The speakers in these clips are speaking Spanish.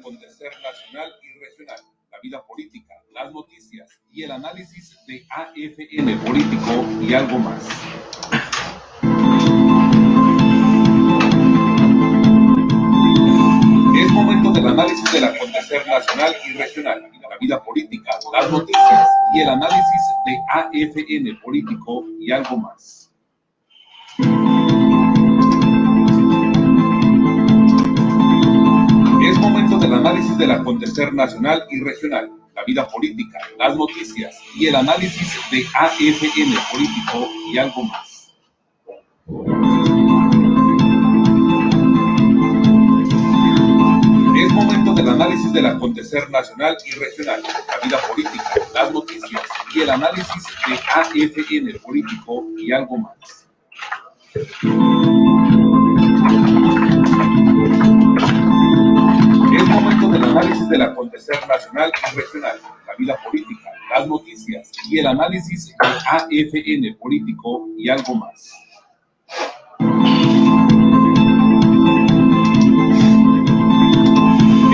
acontecer nacional y regional, la vida política, las noticias y el análisis de AFN Político y algo más. Es momento del análisis del acontecer nacional y regional, la vida política, las noticias y el análisis de AFN Político y algo más. Es momento del análisis del acontecer nacional y regional, la vida política, las noticias y el análisis de AFN Político y algo más. Es momento del análisis del acontecer nacional y regional, la vida política, las noticias y el análisis de AFN Político y algo más. Es momento del análisis del acontecer nacional y regional, la vida política, las noticias y el análisis de AFN Político y algo más.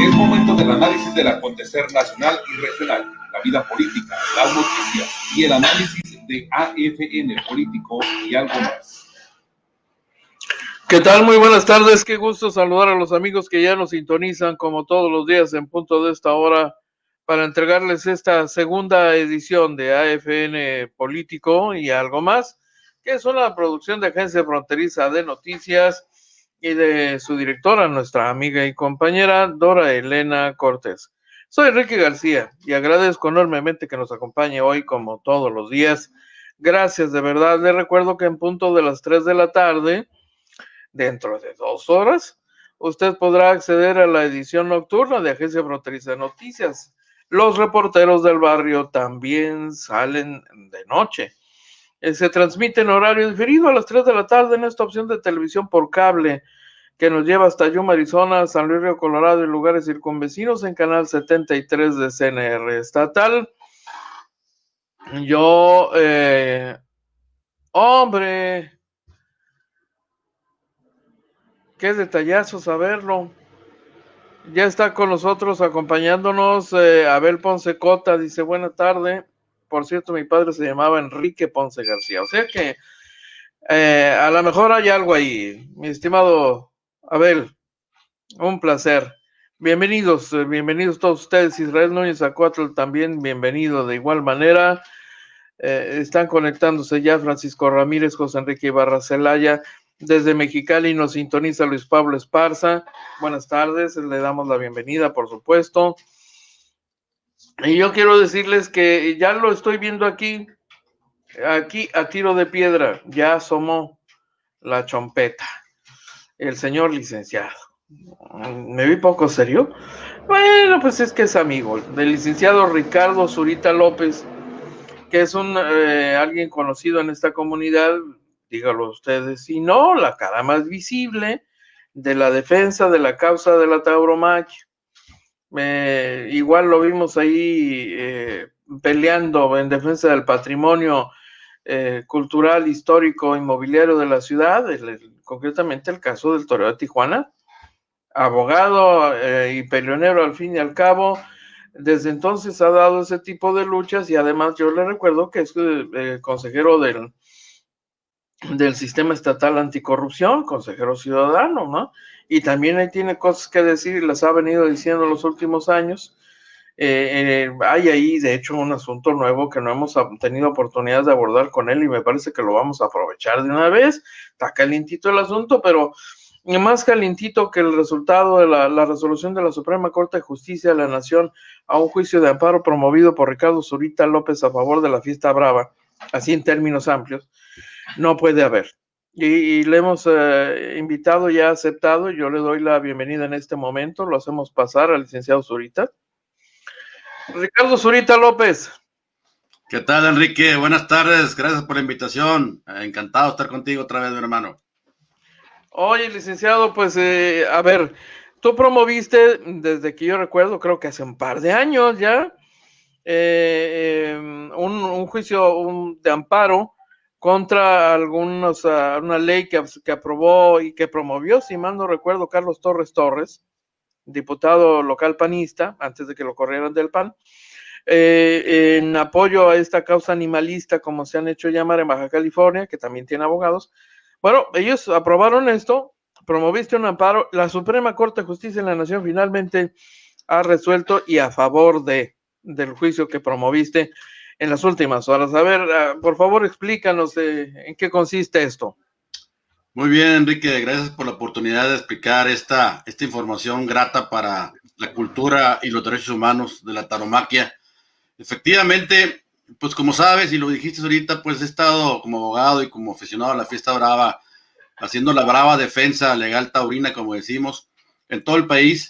Es momento del análisis del acontecer nacional y regional, la vida política, las noticias y el análisis de AFN Político y algo más. ¿Qué tal? Muy buenas tardes, qué gusto saludar a los amigos que ya nos sintonizan como todos los días en punto de esta hora para entregarles esta segunda edición de AFN Político y algo más, que es una producción de Agencia Fronteriza de Noticias y de su directora, nuestra amiga y compañera Dora Elena Cortés. Soy Enrique García y agradezco enormemente que nos acompañe hoy como todos los días. Gracias, de verdad. Les recuerdo que en punto de las 3 de la tarde, dentro de 2 horas, usted podrá acceder a la edición nocturna de Agencia Fronteriza de Noticias. Los reporteros del barrio también salen de noche. Se transmite en horario diferido a las 3 de la tarde en esta opción de televisión por cable que nos lleva hasta Yuma, Arizona, San Luis Río Colorado y lugares circunvecinos en canal 73 de CNR estatal. Hombre, qué detallazo saberlo. Ya está con nosotros acompañándonos Abel Ponce Cota, dice buena tarde. Por cierto, mi padre se llamaba Enrique Ponce García, o sea que a lo mejor hay algo ahí. Mi estimado Abel, un placer. Bienvenidos todos ustedes. Israel Núñez Acuatl también bienvenido de igual manera. Están conectándose ya Francisco Ramírez, José Enrique Ibarra Celaya. Desde Mexicali nos sintoniza Luis Pablo Esparza. Buenas tardes, le damos la bienvenida, por supuesto. Y yo quiero decirles que ya lo estoy viendo aquí a tiro de piedra, ya asomó la chompeta, el señor licenciado. Me vi poco serio. Bueno, pues es que es amigo del licenciado Ricardo Zurita López, que es alguien conocido en esta comunidad, dígalo ustedes, si no, la cara más visible de la defensa de la causa de la tauromaquia. Igual lo vimos ahí peleando en defensa del patrimonio cultural, histórico, inmobiliario de la ciudad, concretamente el caso del toreo de Tijuana, abogado y peleonero al fin y al cabo. Desde entonces ha dado ese tipo de luchas y además yo le recuerdo que es consejero del sistema estatal anticorrupción, consejero ciudadano, ¿no? Y también ahí tiene cosas que decir y las ha venido diciendo los últimos años. Hay ahí, de hecho, un asunto nuevo que no hemos tenido oportunidad de abordar con él y me parece que lo vamos a aprovechar de una vez. Está calientito el asunto, pero más calientito que el resultado de la resolución de la Suprema Corte de Justicia de la Nación a un juicio de amparo promovido por Ricardo Zurita López a favor de la Fiesta Brava, así en términos amplios, no puede haber. Y le hemos invitado, ya aceptado, yo le doy la bienvenida en este momento, lo hacemos pasar al licenciado Zurita. Ricardo Zurita López. ¿Qué tal, Enrique? Buenas tardes, gracias por la invitación. Encantado de estar contigo otra vez, mi hermano. Oye, licenciado, pues a ver, tú promoviste desde que yo recuerdo, creo que hace un par de años ya, un juicio de amparo contra una ley que aprobó y que promovió, si mal no recuerdo, Carlos Torres, diputado local panista, antes de que lo corrieran del PAN, en apoyo a esta causa animalista, como se han hecho llamar en Baja California, que también tiene abogados. Bueno, ellos aprobaron esto, promoviste un amparo, la Suprema Corte de Justicia de la Nación finalmente ha resuelto y a favor del juicio que promoviste en las últimas horas. A ver, por favor, explícanos en qué consiste esto. Muy bien, Enrique, gracias por la oportunidad de explicar esta información grata para la cultura y los derechos humanos de la tauromaquia. Efectivamente, pues como sabes y lo dijiste ahorita, pues he estado como abogado y como aficionado a la fiesta brava, haciendo la brava defensa legal taurina, como decimos, en todo el país.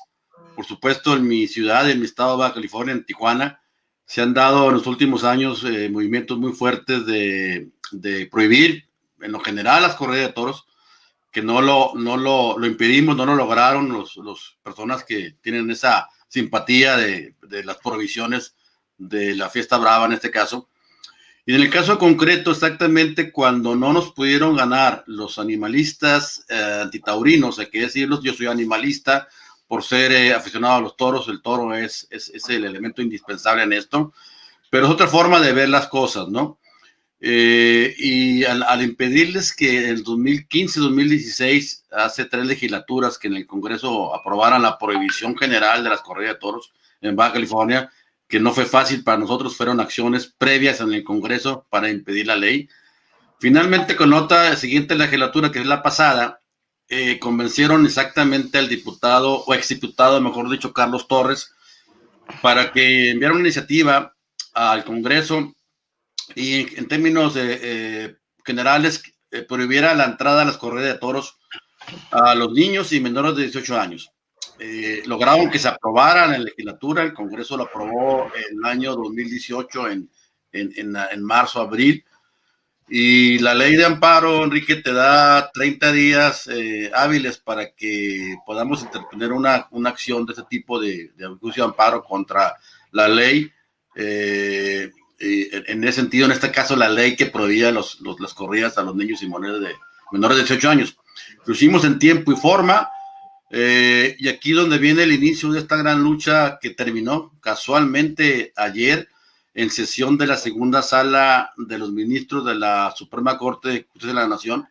Por supuesto, en mi ciudad, en mi estado de Baja California, en Tijuana, se han dado en los últimos años movimientos muy fuertes de prohibir, en lo general, las corridas de toros, que no lo impedimos, no lo lograron los personas que tienen esa simpatía de las prohibiciones de la fiesta brava en este caso. Y en el caso concreto, exactamente cuando no nos pudieron ganar los animalistas antitaurinos, hay que decirlos, yo soy animalista por ser aficionado a los toros, el toro es el elemento indispensable en esto, pero es otra forma de ver las cosas, ¿no? Y al impedirles que en 2015-2016, hace 3 legislaturas que en el Congreso aprobaran la prohibición general de las corridas de toros en Baja California, que no fue fácil para nosotros, fueron acciones previas en el Congreso para impedir la ley. Finalmente, con otra siguiente legislatura, que es la pasada, convencieron exactamente al diputado, o exdiputado, mejor dicho, Carlos Torres, para que enviara una iniciativa al Congreso y en términos generales prohibiera la entrada a las corridas de toros a los niños y menores de 18 años. Lograron que se aprobara en la legislatura, el Congreso lo aprobó en el año 2018, en marzo, abril, y la ley de amparo, Enrique, te da 30 días hábiles para que podamos interponer una acción de este tipo de juicio de amparo contra la ley. En ese sentido, en este caso, la ley que prohibía las corridas a los niños y menores de 18 años. Lo hicimos en tiempo y forma, y aquí donde viene el inicio de esta gran lucha que terminó casualmente ayer en sesión de la segunda sala de los ministros de la Suprema Corte de Justicia de la Nación.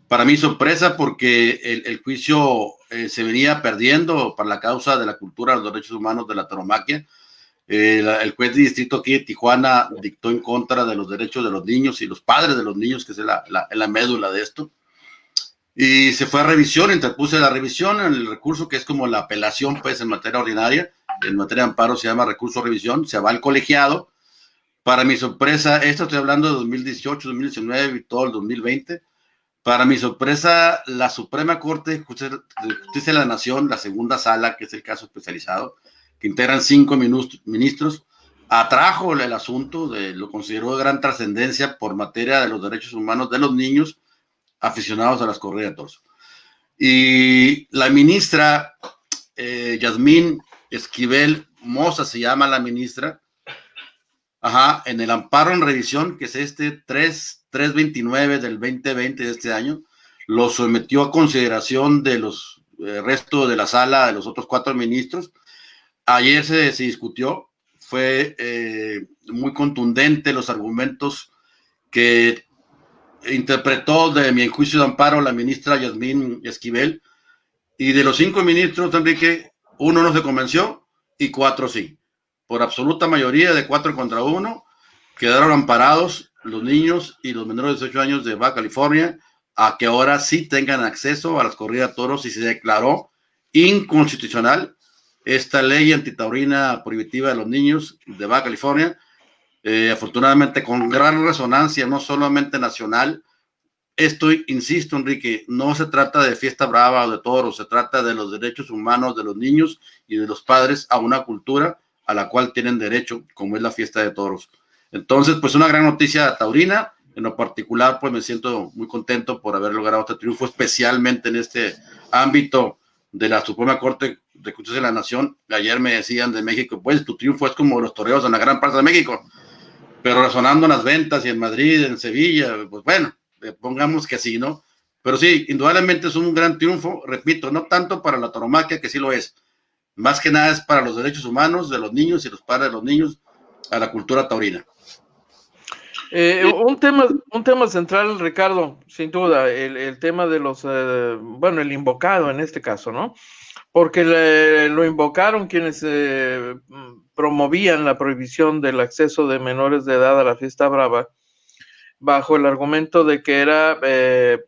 Para mí sorpresa, porque el juicio se venía perdiendo para la causa de la cultura, los derechos humanos de la tauromaquia. El juez de distrito aquí de Tijuana dictó en contra de los derechos de los niños y los padres de los niños, que es la médula de esto. Y se fue a revisión, interpuse la revisión en el recurso, que es como la apelación, pues, en materia ordinaria. En materia de amparo se llama recurso de revisión, se va al colegiado. Para mi sorpresa, esto estoy hablando de 2018, 2019 y todo el 2020. Para mi sorpresa, la Suprema Corte de Justicia de la Nación, la segunda sala, que es el caso especializado, que integran 5 ministros, atrajo el asunto, lo consideró de gran trascendencia por materia de los derechos humanos de los niños aficionados a las corridas de toros. Y la ministra Yasmín Esquivel Moza, se llama la ministra, en el amparo en revisión, que es 329 del 2020 de este año, lo sometió a consideración de los resto de la sala, de los otros 4 ministros. Ayer se discutió, fue muy contundente los argumentos que interpretó de mi juicio de amparo la ministra Yasmín Esquivel, y de los 5 ministros, Enrique, 1 no se convenció y 4 sí. Por absoluta mayoría de 4 contra 1, quedaron amparados los niños y los menores de 18 años de Baja California a que ahora sí tengan acceso a las corridas de toros, y se declaró inconstitucional esta ley antitaurina prohibitiva de los niños de Baja California. Afortunadamente, con gran resonancia, no solamente nacional. Esto, insisto, Enrique, no se trata de fiesta brava o de toros, se trata de los derechos humanos de los niños y de los padres a una cultura a la cual tienen derecho, como es la fiesta de toros. Entonces, pues una gran noticia taurina. En lo particular, pues me siento muy contento por haber logrado este triunfo, especialmente en este ámbito de la Suprema Corte de Justicia de la Nación. Ayer me decían de México, pues tu triunfo es como los toreros en la gran parte de México, pero resonando en las ventas y en Madrid, en Sevilla, pues bueno, pongamos que así, ¿no? Pero sí, indudablemente es un gran triunfo, repito, no tanto para la tauromaquia, que sí lo es, más que nada es para los derechos humanos de los niños y los padres de los niños, a la cultura taurina. Un tema central, Ricardo, sin duda, el tema de los, bueno, el invocado en este caso, ¿no? Porque lo invocaron quienes promovían la prohibición del acceso de menores de edad a la fiesta brava, bajo el argumento de que era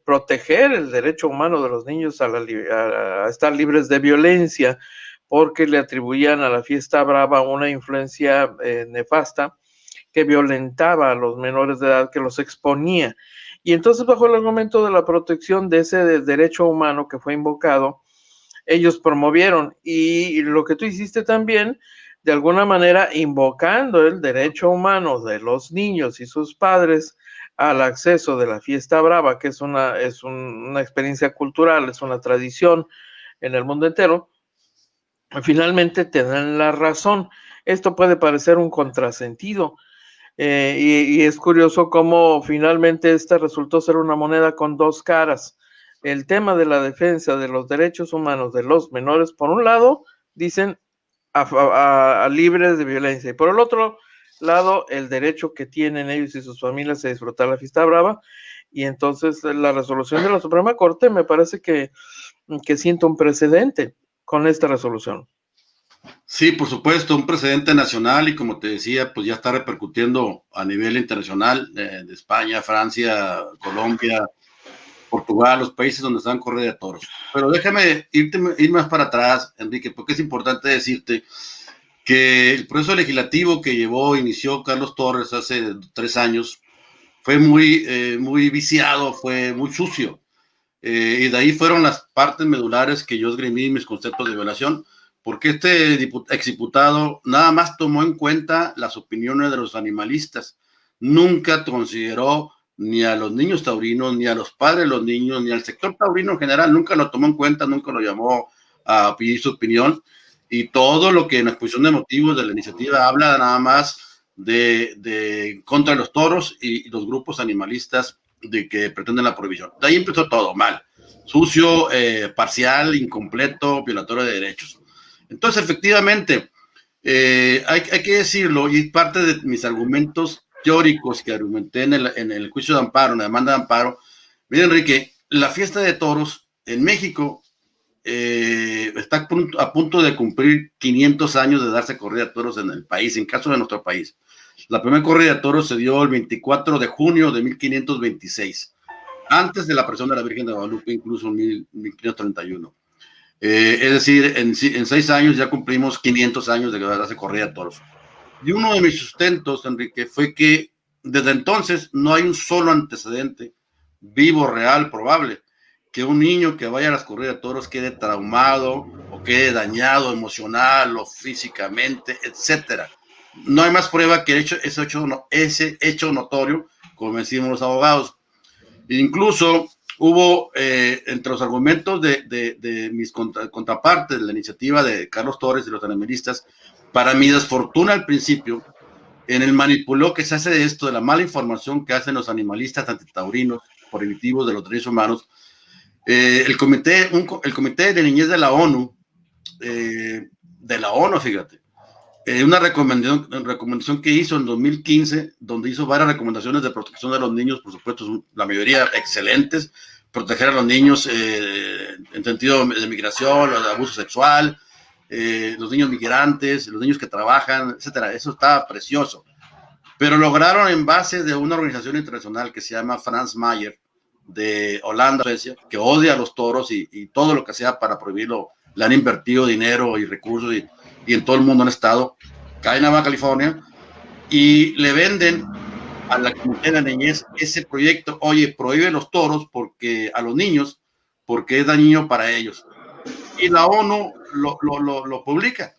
proteger el derecho humano de los niños a estar libres de violencia, porque le atribuían a la fiesta brava una influencia nefasta que violentaba a los menores de edad, que los exponía. Y entonces, bajo el argumento de la protección de ese derecho humano que fue invocado, ellos promovieron, y lo que tú hiciste también, de alguna manera invocando el derecho humano de los niños y sus padres al acceso de la fiesta brava, que es una experiencia cultural, es una tradición en el mundo entero, finalmente te dan la razón. Esto puede parecer un contrasentido, y es curioso cómo finalmente esta resultó ser una moneda con dos caras. El tema de la defensa de los derechos humanos de los menores, por un lado, dicen a libres de violencia, y por el otro lado, el derecho que tienen ellos y sus familias a disfrutar la fiesta brava. Y entonces la resolución de la Suprema Corte me parece que sienta un precedente con esta resolución. Sí, por supuesto, un precedente nacional y como te decía, pues ya está repercutiendo a nivel internacional, de España, Francia, Colombia, Portugal, los países donde están corrida de toros. Pero déjame ir más para atrás, Enrique, porque es importante decirte que el proceso legislativo que inició Carlos Torres hace 3 años, fue muy viciado, fue muy sucio. Y de ahí fueron las partes medulares que yo esgrimí mis conceptos de violación, porque este exdiputado nada más tomó en cuenta las opiniones de los animalistas, nunca consideró ni a los niños taurinos, ni a los padres de los niños, ni al sector taurino en general, nunca lo tomó en cuenta, nunca lo llamó a pedir su opinión, y todo lo que en la exposición de motivos de la iniciativa habla nada más de contra los toros y los grupos animalistas de que pretenden la prohibición. De ahí empezó todo mal, sucio, parcial, incompleto, violatorio de derechos. Entonces, efectivamente, hay que decirlo, y parte de mis argumentos teóricos que argumenté en el juicio de amparo, en la demanda de amparo. Mira, Enrique, la fiesta de toros en México está a punto de cumplir 500 años de darse corrida de toros en el país, en caso de nuestro país. La primera corrida de toros se dio el 24 de junio de 1526, antes de la aparición de la Virgen de Guadalupe, incluso en 1531. Es decir, en 6 años ya cumplimos 500 años de darse corrida de toros. Y uno de mis sustentos, Enrique, fue que desde entonces no hay un solo antecedente vivo, real, probable, que un niño que vaya a las corridas de toros quede traumado o quede dañado emocional o físicamente, etcétera. No hay más prueba que ese hecho notorio, como decimos los abogados. Incluso hubo, entre los argumentos de mis contrapartes de la iniciativa de Carlos Torres y los animalistas, para mi desfortuna al principio, en el manipuló que se hace de esto, de la mala información que hacen los animalistas antitaurinos, prohibitivos de los derechos humanos, el comité de niñez de la ONU, fíjate, una recomendación que hizo en 2015, donde hizo varias recomendaciones de protección de los niños, por supuesto, la mayoría excelentes, proteger a los niños en sentido de migración, de abuso sexual, los niños migrantes, los niños que trabajan, etcétera. Eso estaba precioso. Pero lograron, en base de una organización internacional que se llama Frans Mayer, de Holanda, Suecia, que odia a los toros y todo lo que sea para prohibirlo, le han invertido dinero y recursos y en todo el mundo han estado, caen a Baja California y le venden a la Comité de la Niñez ese proyecto. Oye, prohíbe los toros a los niños porque es dañino para ellos. Y la ONU lo publica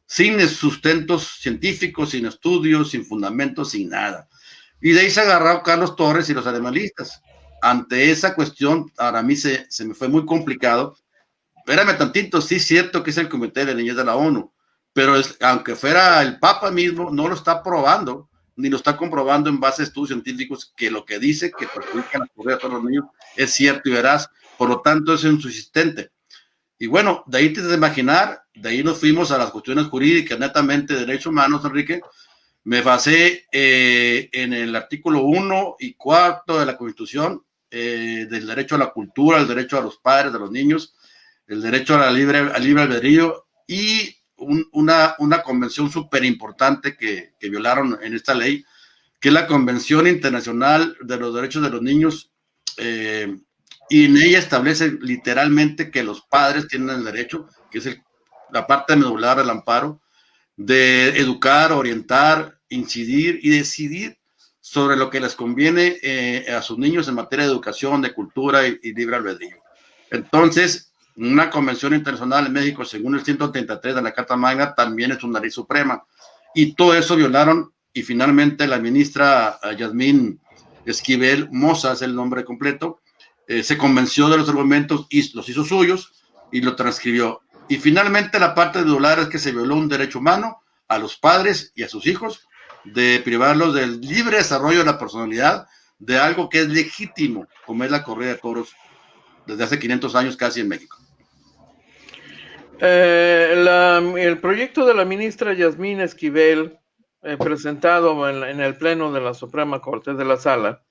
sin sustentos científicos, sin estudios, sin fundamentos, sin nada. Y de ahí se agarró Carlos Torres y los animalistas. Ante esa cuestión, para mí se me fue muy complicado. Espérame tantito, sí es cierto que es el Comité de la Niñez de la ONU, pero aunque fuera el Papa mismo, no lo está probando, ni lo está comprobando en base a estudios científicos, que lo que dice que perjudican la corrida de todos los niños es cierto y veraz. Por lo tanto, es insubsistente. Y bueno, de ahí te de imaginar de ahí nos fuimos a las cuestiones jurídicas, netamente de derechos humanos, Enrique. Me basé en el artículo 1 y 4 de la Constitución, del derecho a la cultura, el derecho a los padres, de los niños, el derecho al libre albedrío y una convención súper importante que violaron en esta ley, que es la Convención Internacional de los Derechos de los Niños, y en ella establece literalmente que los padres tienen el derecho, que es la parte medular del amparo, de educar, orientar, incidir y decidir sobre lo que les conviene a sus niños en materia de educación, de cultura y libre albedrío. Entonces, una convención internacional en México, según el 133 de la Carta Magna, también es una ley suprema. Y todo eso violaron, y finalmente la ministra Yasmín Esquivel Moza, es el nombre completo, se convenció de los argumentos y los hizo suyos y lo transcribió. Y finalmente la parte de violar es que se violó un derecho humano a los padres y a sus hijos de privarlos del libre desarrollo de la personalidad, de algo que es legítimo, como es la corrida de toros desde hace 500 años casi en México. El proyecto de la ministra Yasmín Esquivel, presentado en el Pleno de la Suprema Corte de la Sala,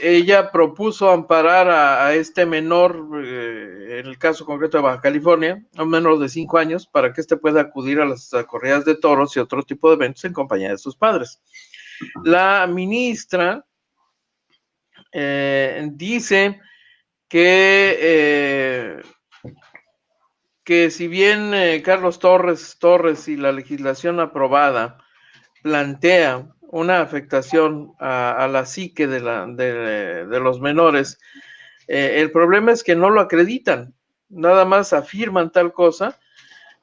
ella propuso amparar a este menor, en el caso concreto de Baja California, a un menor de 5 años, para que éste pueda acudir a las corridas de toros y otro tipo de eventos en compañía de sus padres. La ministra dice que si bien Carlos Torres y la legislación aprobada plantea una afectación a la psique de los menores, el problema es que no lo acreditan, nada más afirman tal cosa,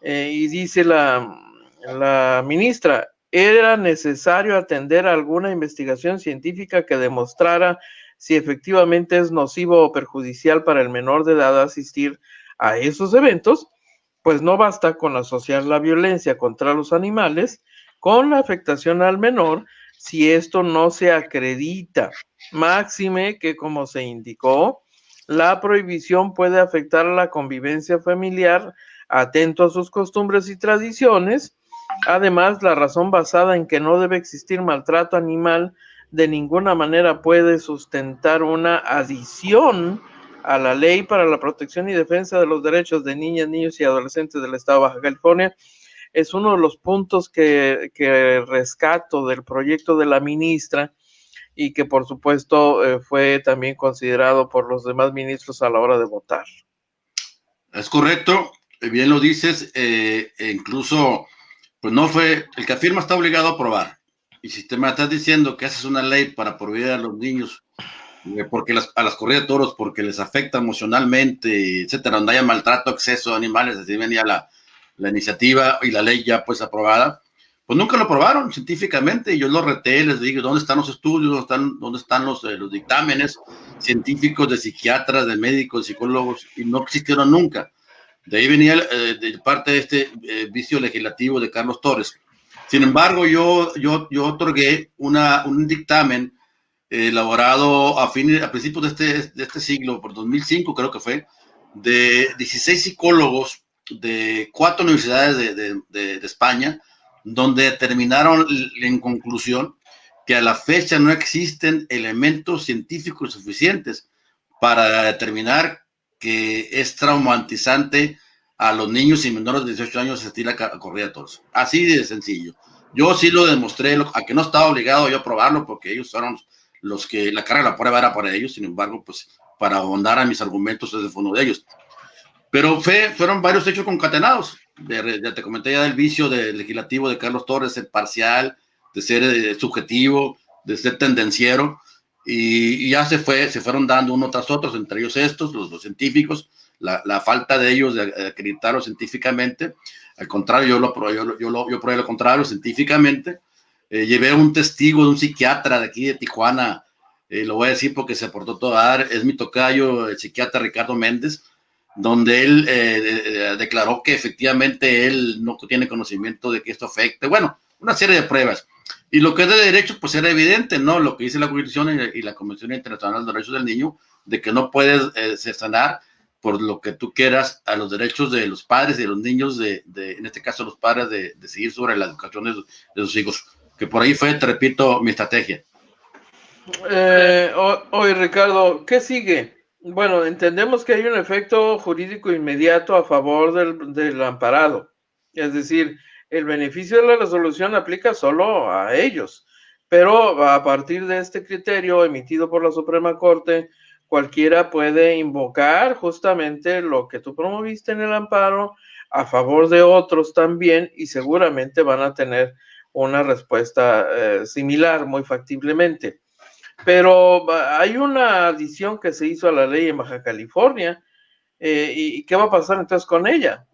y dice la ministra, era necesario atender a alguna investigación científica que demostrara si efectivamente es nocivo o perjudicial para el menor de edad asistir a esos eventos, pues no basta con asociar la violencia contra los animales con la afectación al menor si esto no se acredita. Máxime que, como se indicó, la prohibición puede afectar a la convivencia familiar atento a sus costumbres y tradiciones. Además, la razón basada en que no debe existir maltrato animal de ninguna manera puede sustentar una adición a la Ley para la Protección y Defensa de los Derechos de Niñas, Niños y Adolescentes del Estado de Baja California. Es uno de los puntos que rescato del proyecto de la ministra y que por supuesto fue también considerado por los demás ministros a la hora de votar. Es correcto, bien lo dices, incluso pues no fue, el que afirma está obligado a aprobar, y si te me estás diciendo que haces una ley para prohibir a los niños porque a las corridas de toros porque les afecta emocionalmente, etcétera, donde haya maltrato, exceso de animales, así venía la iniciativa y la ley ya pues aprobada, pues nunca lo aprobaron científicamente, y yo lo reté, les digo, ¿dónde están los estudios? ¿Dónde están los dictámenes científicos de psiquiatras, de médicos, de psicólogos? Y no existieron nunca. De ahí venía de parte de este vicio legislativo de Carlos Torres. Sin embargo, yo otorgué un dictamen elaborado a principios de este siglo, por 2005 creo que fue, de 16 psicólogos de 4 universidades de España, donde determinaron en conclusión que a la fecha no existen elementos científicos suficientes para determinar que es traumatizante a los niños y menores de 18 años asistir a corrida de toros. Así de sencillo. Yo sí lo demostré, a que no estaba obligado yo a probarlo, porque ellos fueron los que la carga de la prueba era para ellos. Sin embargo, pues para ahondar a mis argumentos, ese fue uno de ellos. Pero fueron varios hechos concatenados. Ya te comenté ya del vicio legislativo de Carlos Torres, de ser parcial, de ser subjetivo, de ser tendenciero, y ya se fueron dando uno tras otro, entre ellos estos, los científicos, la falta de ellos de acreditarlo científicamente. Al contrario, yo probé lo contrario científicamente. Llevé un testigo de un psiquiatra de aquí de Tijuana, lo voy a decir porque se aportó todo a dar, es mi tocayo, el psiquiatra Ricardo Méndez, donde él declaró que efectivamente él no tiene conocimiento de que esto afecte, bueno, una serie de pruebas. Y lo que es de derecho, pues era evidente, ¿no? Lo que dice la Constitución y la Convención Internacional de los Derechos del Niño, de que no puedes cercenar por lo que tú quieras, a los derechos de los padres y de los niños, en este caso los padres, de decidir sobre la educación de sus hijos, que por ahí fue, te repito, mi estrategia. Oye, Ricardo, ¿qué sigue? Bueno, entendemos que hay un efecto jurídico inmediato a favor del amparado, es decir, el beneficio de la resolución aplica solo a ellos, pero a partir de este criterio emitido por la Suprema Corte, cualquiera puede invocar justamente lo que tú promoviste en el amparo a favor de otros también, y seguramente van a tener una respuesta similar, muy factiblemente. Pero hay una adición que se hizo a la ley en Baja California, ¿y qué va a pasar entonces con ella?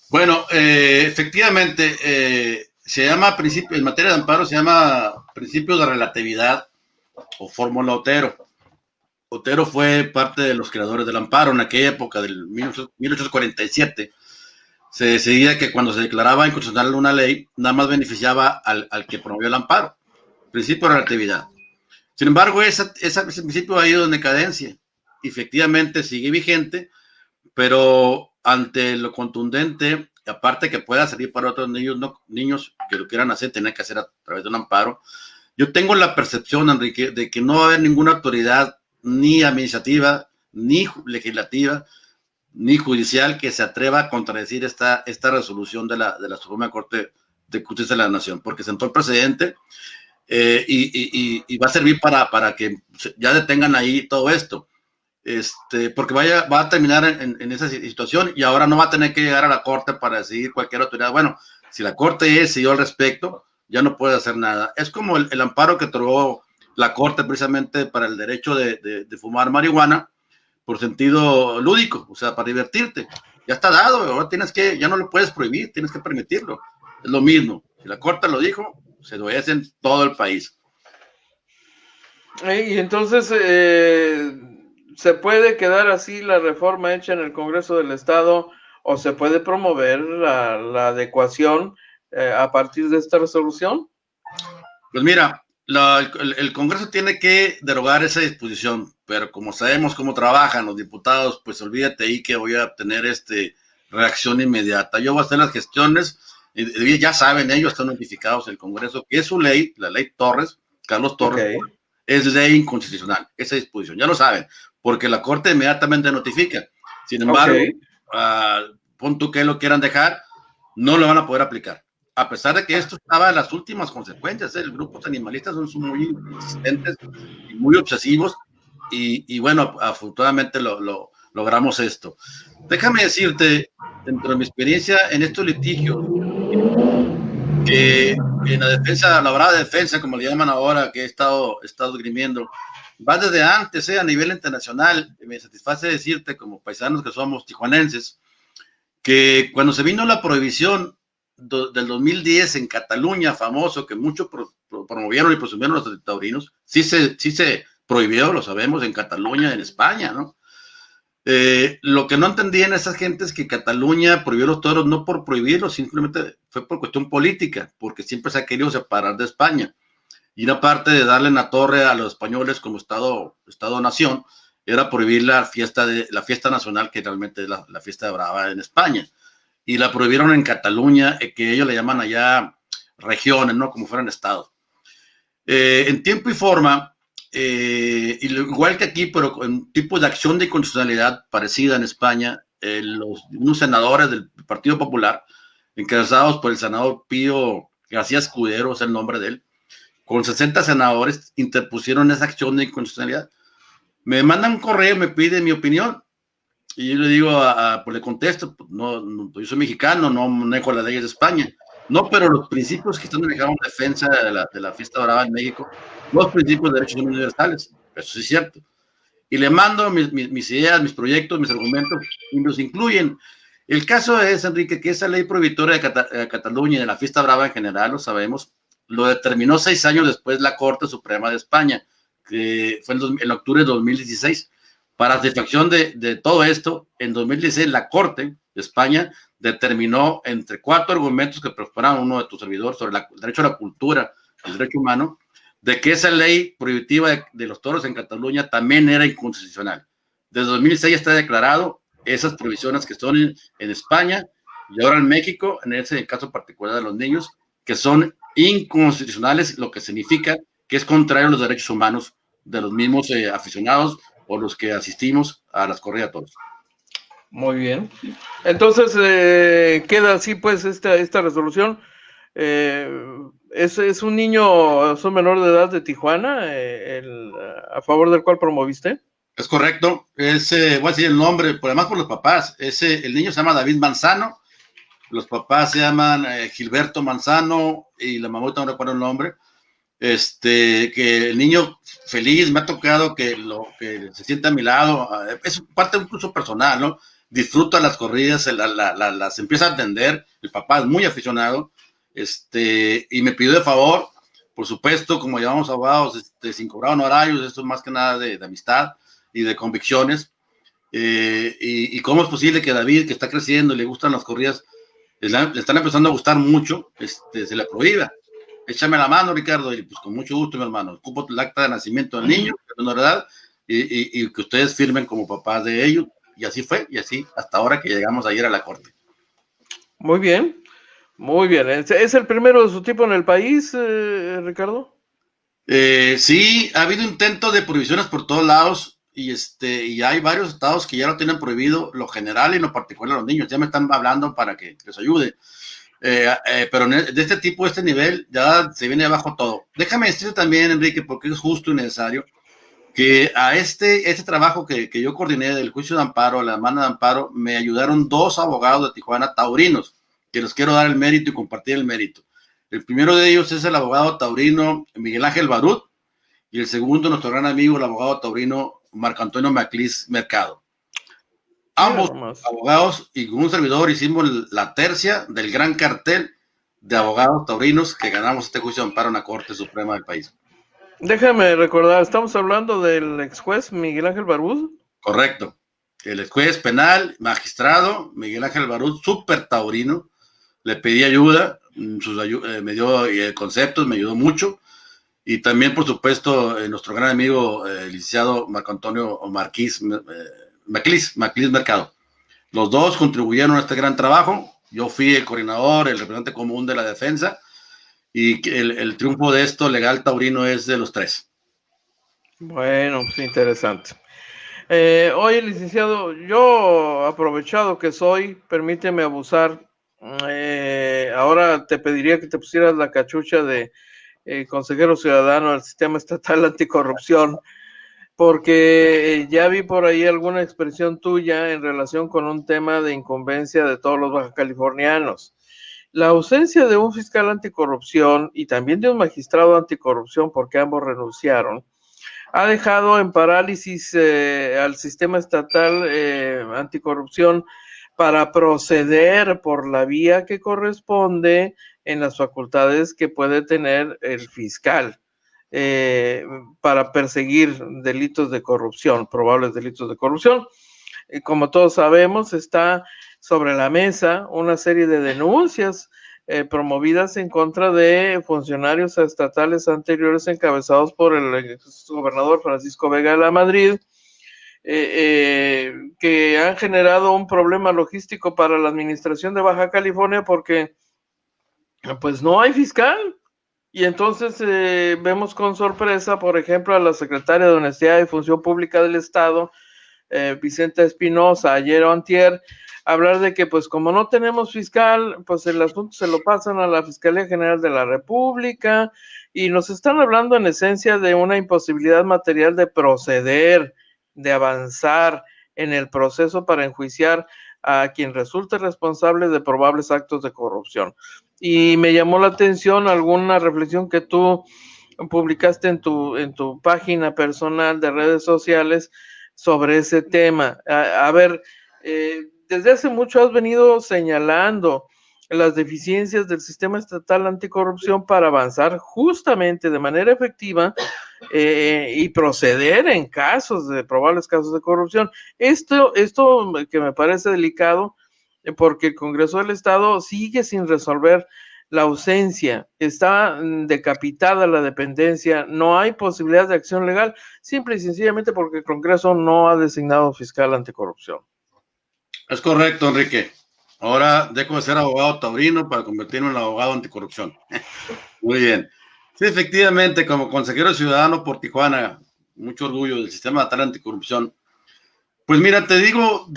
Bueno, efectivamente, se llama principio, en materia de amparo se llama principio de relatividad o fórmula Otero. Otero fue parte de los creadores del amparo en aquella época del 1847. Se decidía que cuando se declaraba inconstitucional una ley, nada más beneficiaba al que promovió el amparo. Principio de relatividad. Sin embargo, ese principio ha ido en decadencia. Efectivamente sigue vigente, pero ante lo contundente, aparte que pueda servir para otros niños que lo quieran hacer, tener que hacer a través de un amparo. Yo tengo la percepción, Enrique, de que no va a haber ninguna autoridad, ni administrativa, ni legislativa, ni judicial, que se atreva a contradecir esta resolución de la Suprema Corte de Justicia de la Nación, porque sentó el precedente y va a servir para que ya detengan ahí todo esto. Porque va a terminar en esa situación, y ahora no va a tener que llegar a la Corte para decidir cualquier autoridad. Bueno, si la Corte decidió al respecto, ya no puede hacer nada. Es como el amparo que otorgó la Corte precisamente para el derecho de fumar marihuana por sentido lúdico, o sea, para divertirte. Ya está dado, ahora ya no lo puedes prohibir, tienes que permitirlo. Es lo mismo. Si la Corte lo dijo, se lo hace en todo el país. Y entonces, ¿se puede quedar así la reforma hecha en el Congreso del Estado o se puede promover la adecuación a partir de esta resolución? Pues mira, el Congreso tiene que derogar esa disposición, pero como sabemos cómo trabajan los diputados, pues olvídate ahí que voy a tener reacción inmediata. Yo voy a hacer las gestiones, ya saben, ellos están notificados el Congreso, que es su ley, la ley Torres, Carlos Torres, okay, es ley inconstitucional, esa disposición, ya lo saben, porque la Corte inmediatamente notifica. Sin embargo, okay, pon tú que lo quieran dejar, no lo van a poder aplicar. A pesar de que esto estaba en las últimas consecuencias, los grupos animalistas son muy insistentes y muy obsesivos, y bueno, afortunadamente logramos esto. Déjame decirte, dentro de mi experiencia en estos litigios, que en la defensa, la brava defensa, como le llaman ahora, que he estado esgrimiendo, va desde antes, a nivel internacional. Me satisface decirte, como paisanos que somos tijuanenses, que cuando se vino la prohibición del 2010 en Cataluña, famoso, que muchos promovieron y presumieron los taurinos, sí se prohibió, lo sabemos, en Cataluña, en España, ¿no? Lo que no entendían esas gentes es que Cataluña prohibió los toros no por prohibirlos, simplemente fue por cuestión política, porque siempre se ha querido separar de España. Y una parte de darle la torre a los españoles como Estado-nación era prohibir la fiesta nacional, que realmente es la fiesta de Brava en España. Y la prohibieron en Cataluña, que ellos le llaman allá regiones, ¿no? Como fueran estados. En tiempo y forma, igual que aquí, pero en tipo de acción de inconstitucionalidad parecida en España, unos senadores del Partido Popular, encabezados por el senador Pío García Escudero, es el nombre de él, con 60 senadores, interpusieron esa acción de inconstitucionalidad. Me mandan un correo, me piden mi opinión, y yo le digo, pues le contesto, pues yo soy mexicano, no manejo las leyes de España. No, pero los principios que están manejados en defensa de la fiesta brava en México, los principios de derechos universales, eso sí es cierto. Y le mando mis ideas, mis proyectos, mis argumentos, y los incluyen. El caso es, Enrique, que esa ley prohibitoria de Cataluña y de la fiesta brava en general, lo sabemos, lo determinó 6 años después la Corte Suprema de España, que fue en octubre de 2016. Para satisfacción de todo esto, en 2016 la Corte de España determinó entre 4 argumentos que propusieron uno de tus servidores sobre el derecho a la cultura, el derecho humano, de que esa ley prohibitiva de los toros en Cataluña también era inconstitucional. Desde 2006 está declarado esas provisiones que son en España y ahora en México, en ese caso particular de los niños, que son inconstitucionales, lo que significa que es contrario a los derechos humanos de los mismos aficionados o los que asistimos a las corridas de toros. Muy bien. Entonces, queda así pues esta resolución. ¿Es un niño, es un menor de edad de Tijuana, a favor del cual promoviste? Es correcto. Voy a decir el nombre, por además por los papás. El niño se llama David Manzano. Los papás se llaman Gilberto Manzano y la mamá no recuerdo el nombre. Que el niño feliz, me ha tocado que se sienta a mi lado. Es parte incluso personal, ¿no? Disfruta las corridas, las empieza a atender. El papá es muy aficionado. Y me pidió de favor, por supuesto, como llamamos abogados, sin cobrar honorarios, esto es más que nada de amistad y de convicciones. Y cómo es posible que David, que está creciendo y le gustan las corridas, le están empezando a gustar mucho, se le prohíba. Échame la mano, Ricardo, y pues con mucho gusto, mi hermano. Ocupo el acta de nacimiento del niño, de menor edad, y que ustedes firmen como papás de ellos. Y así fue, y así hasta ahora que llegamos ayer a la corte. Muy bien, muy bien. ¿Es el primero de su tipo en el país, Ricardo? Sí, ha habido intentos de prohibiciones por todos lados, y hay varios estados que ya lo tienen prohibido, lo general y lo particular a los niños. Ya me están hablando para que les ayude. Pero de este tipo, de este nivel, ya se viene abajo todo. Déjame decirte también, Enrique, porque es justo y necesario, que a este trabajo que yo coordiné del juicio de amparo, la demanda de amparo, me ayudaron 2 abogados de Tijuana taurinos, que les quiero dar el mérito y compartir el mérito. El primero de ellos es el abogado taurino Miguel Ángel Barut, y el segundo, nuestro gran amigo, el abogado taurino Marco Antonio Maclis Mercado. Ambos abogados y con un servidor hicimos la tercia del gran cartel de abogados taurinos que ganamos este juicio de amparo en la Corte Suprema del país. Déjame recordar, estamos hablando del ex juez Miguel Ángel Barud. Correcto. El ex juez penal, magistrado, Miguel Ángel Barud, súper taurino. Le pedí ayuda, me dio conceptos, me ayudó mucho. Y también, por supuesto, nuestro gran amigo, el licenciado Marco Antonio Maclis Mercado. Los dos contribuyeron a este gran trabajo. Yo fui el coordinador, el representante común de la defensa, y el triunfo de esto legal taurino es de los 3. Bueno, pues interesante. Oye, licenciado, yo aprovechado que soy, permíteme abusar. Ahora te pediría que te pusieras la cachucha de consejero ciudadano del Sistema Estatal Anticorrupción, porque ya vi por ahí alguna expresión tuya en relación con un tema de incumbencia de todos los bajacalifornianos. La ausencia de un fiscal anticorrupción y también de un magistrado anticorrupción, porque ambos renunciaron, ha dejado en parálisis al sistema estatal anticorrupción para proceder por la vía que corresponde en las facultades que puede tener el fiscal para perseguir delitos de corrupción, probables delitos de corrupción. Como todos sabemos, está sobre la mesa una serie de denuncias promovidas en contra de funcionarios estatales anteriores encabezados por el gobernador Francisco Vega de la Madrid, que han generado un problema logístico para la administración de Baja California porque pues no hay fiscal. Y entonces vemos con sorpresa, por ejemplo, a la secretaria de Honestidad y Función Pública del Estado, Vicenta Espinosa, ayer o antier, hablar de que pues como no tenemos fiscal, pues el asunto se lo pasan a la Fiscalía General de la República, y nos están hablando en esencia de una imposibilidad material de proceder, de avanzar en el proceso para enjuiciar a quien resulte responsable de probables actos de corrupción. Y me llamó la atención alguna reflexión que tú publicaste en tu página personal de redes sociales sobre ese tema. A ver, desde hace mucho has venido señalando las deficiencias del sistema estatal anticorrupción para avanzar justamente de manera efectiva y proceder en probables casos de corrupción. Esto que me parece delicado, porque el Congreso del Estado sigue sin resolver la ausencia, está decapitada la dependencia, no hay posibilidad de acción legal, simple y sencillamente porque el Congreso no ha designado fiscal anticorrupción. Es correcto, Enrique. Ahora dejo de ser abogado taurino para convertirme en abogado anticorrupción. Muy bien. Sí, efectivamente, como consejero ciudadano por Tijuana, mucho orgullo del sistema estatal anticorrupción. Pues mira, te digo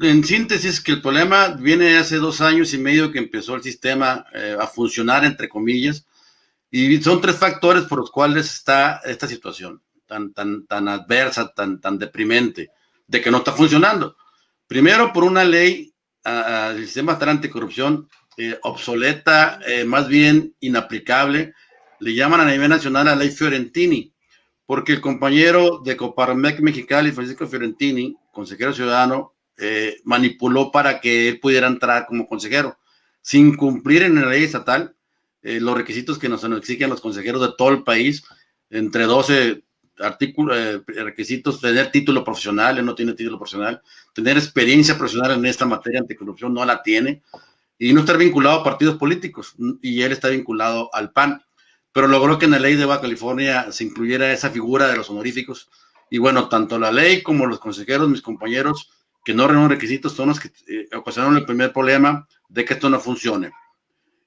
en síntesis que el problema viene hace 2 años y medio que empezó el sistema a funcionar, entre comillas, y son 3 factores por los cuales está esta situación tan adversa, tan deprimente, de que no está funcionando. Primero, por una ley del sistema estatal anticorrupción obsoleta, más bien inaplicable, le llaman a nivel nacional la ley Fiorentini, porque el compañero de Coparmex Mexicali, Francisco Fiorentini, consejero ciudadano, manipuló para que él pudiera entrar como consejero, sin cumplir en la ley estatal los requisitos que nos exigen los consejeros de todo el país, entre 12 artículos, requisitos: tener título profesional, él no tiene título profesional, tener experiencia profesional en esta materia anticorrupción, no la tiene, y no estar vinculado a partidos políticos, y él está vinculado al PAN, pero logró que en la ley de Baja California se incluyera esa figura de los honoríficos, y bueno, tanto la ley como los consejeros, mis compañeros, que no reúnen requisitos, son los que ocasionaron el primer problema de que esto no funcione.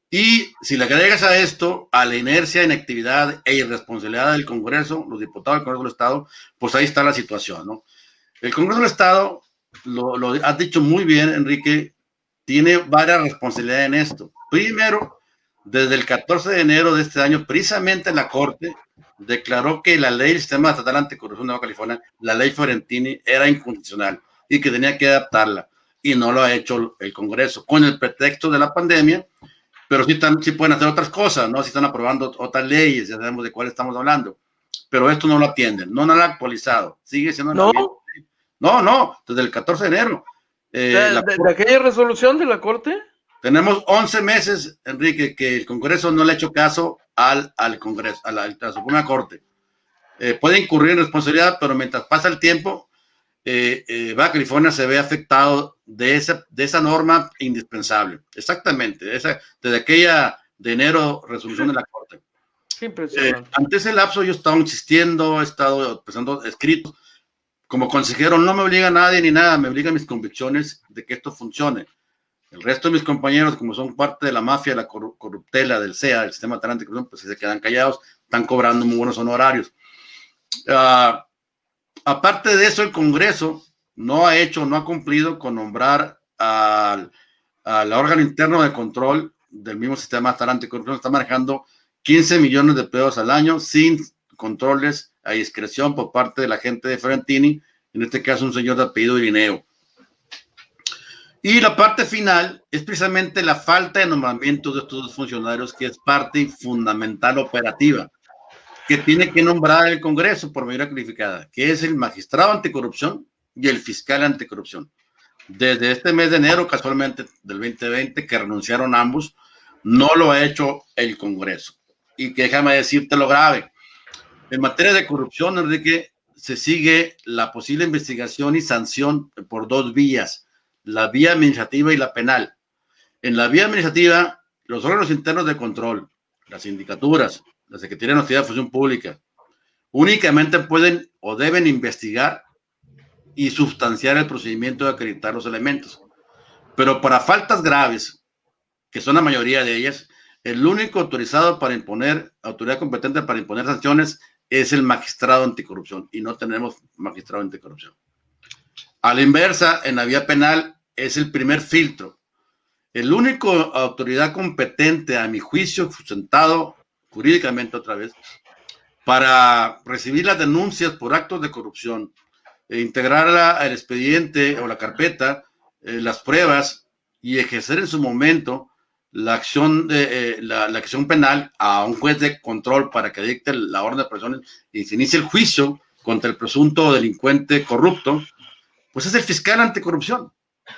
Y si le agregas a esto, a la inercia, inactividad e irresponsabilidad del Congreso, los diputados del Congreso del Estado, pues ahí está la situación, ¿no? El Congreso del Estado, lo has dicho muy bien, Enrique, tiene varias responsabilidades en esto. Primero, desde el 14 de enero de este año, precisamente la Corte declaró que la ley del Sistema Estatal Anticorrupción de Baja California, la ley Fiorentini, era inconstitucional y que tenía que adaptarla, y no lo ha hecho el Congreso, con el pretexto de la pandemia, pero sí pueden hacer otras cosas, ¿no? Si están aprobando otras leyes, ya sabemos de cuál estamos hablando, pero esto no lo atienden, no lo han actualizado, sigue siendo ¿No? No, desde el 14 de enero. ¿De aquella resolución de la Corte? Tenemos 11 meses, Enrique, que el Congreso no le ha hecho caso al Congreso, a la Suprema Corte. Puede incurrir en responsabilidad, pero mientras pasa el tiempo, Baja California se ve afectado de esa norma indispensable. Exactamente, desde aquella de enero resolución de la Corte. Impresionante. Ante ese lapso yo he estado insistiendo, he estado presentando escritos. Como consejero no me obliga a nadie ni nada, me obliga a mis convicciones de que esto funcione. El resto de mis compañeros, como son parte de la mafia, la corruptela del SEA, del Sistema Estatal Anticorrupción, pues se quedan callados, están cobrando muy buenos honorarios. Aparte de eso, el Congreso no ha cumplido con nombrar al órgano interno de control del mismo Sistema Estatal Anticorrupción. Está manejando 15 millones de pesos al año sin controles a discreción por parte de la gente de Fiorentini, en este caso un señor de apellido Irineo. Y la parte final es precisamente la falta de nombramiento de estos dos funcionarios, que es parte fundamental operativa, que tiene que nombrar el Congreso por mayoría calificada, que es el magistrado anticorrupción y el fiscal anticorrupción. Desde este mes de enero, casualmente del 2020, que renunciaron ambos, no lo ha hecho el Congreso. Y que déjame decirte lo grave. En materia de corrupción, Enrique, se sigue la posible investigación y sanción por 2 vías, la vía administrativa y la penal. En la vía administrativa, los órganos internos de control, las sindicaturas, la Secretaría de Honestidad y Función Pública, únicamente pueden o deben investigar y sustanciar el procedimiento de acreditar los elementos. Pero para faltas graves, que son la mayoría de ellas, el único autorizado para imponer, autoridad competente para imponer sanciones, es el magistrado anticorrupción, y no tenemos magistrado anticorrupción. A la inversa, en la vía penal, es el primer filtro. El único autoridad competente, a mi juicio, sustentado jurídicamente otra vez, para recibir las denuncias por actos de corrupción, integrarla al expediente o la carpeta, las pruebas, y ejercer en su momento la acción penal a un juez de control para que dicte la orden de aprehensión y se inicie el juicio contra el presunto delincuente corrupto, pues es el fiscal anticorrupción,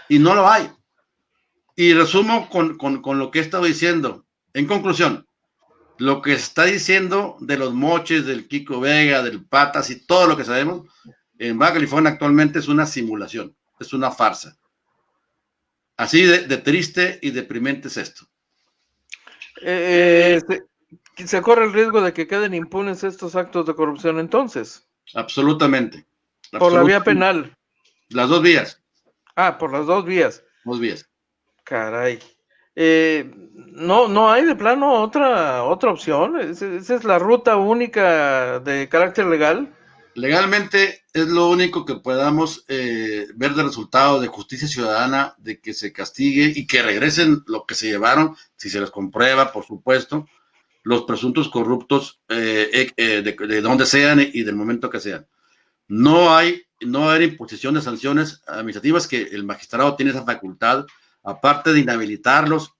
y no lo hay. Y resumo con lo que he estado diciendo. En conclusión, lo que está diciendo de los moches, del Kiko Vega, del Patas y todo lo que sabemos, en Baja California actualmente es una simulación, es una farsa. Así de triste y deprimente es esto. Se corre el riesgo de que queden impunes estos actos de corrupción entonces, Absolutamente. por la vía Absolutamente. penal. Las dos vías. Por las dos vías. Dos vías. Caray. No hay de plano otra opción. Esa es la ruta única de carácter legal. Legalmente es lo único que podamos ver de resultado de justicia ciudadana, de que se castigue y que regresen lo que se llevaron, si se les comprueba, por supuesto, los presuntos corruptos de donde sean y del momento que sean. No hay imposición de sanciones administrativas, que el magistrado tiene esa facultad, aparte de inhabilitarlos,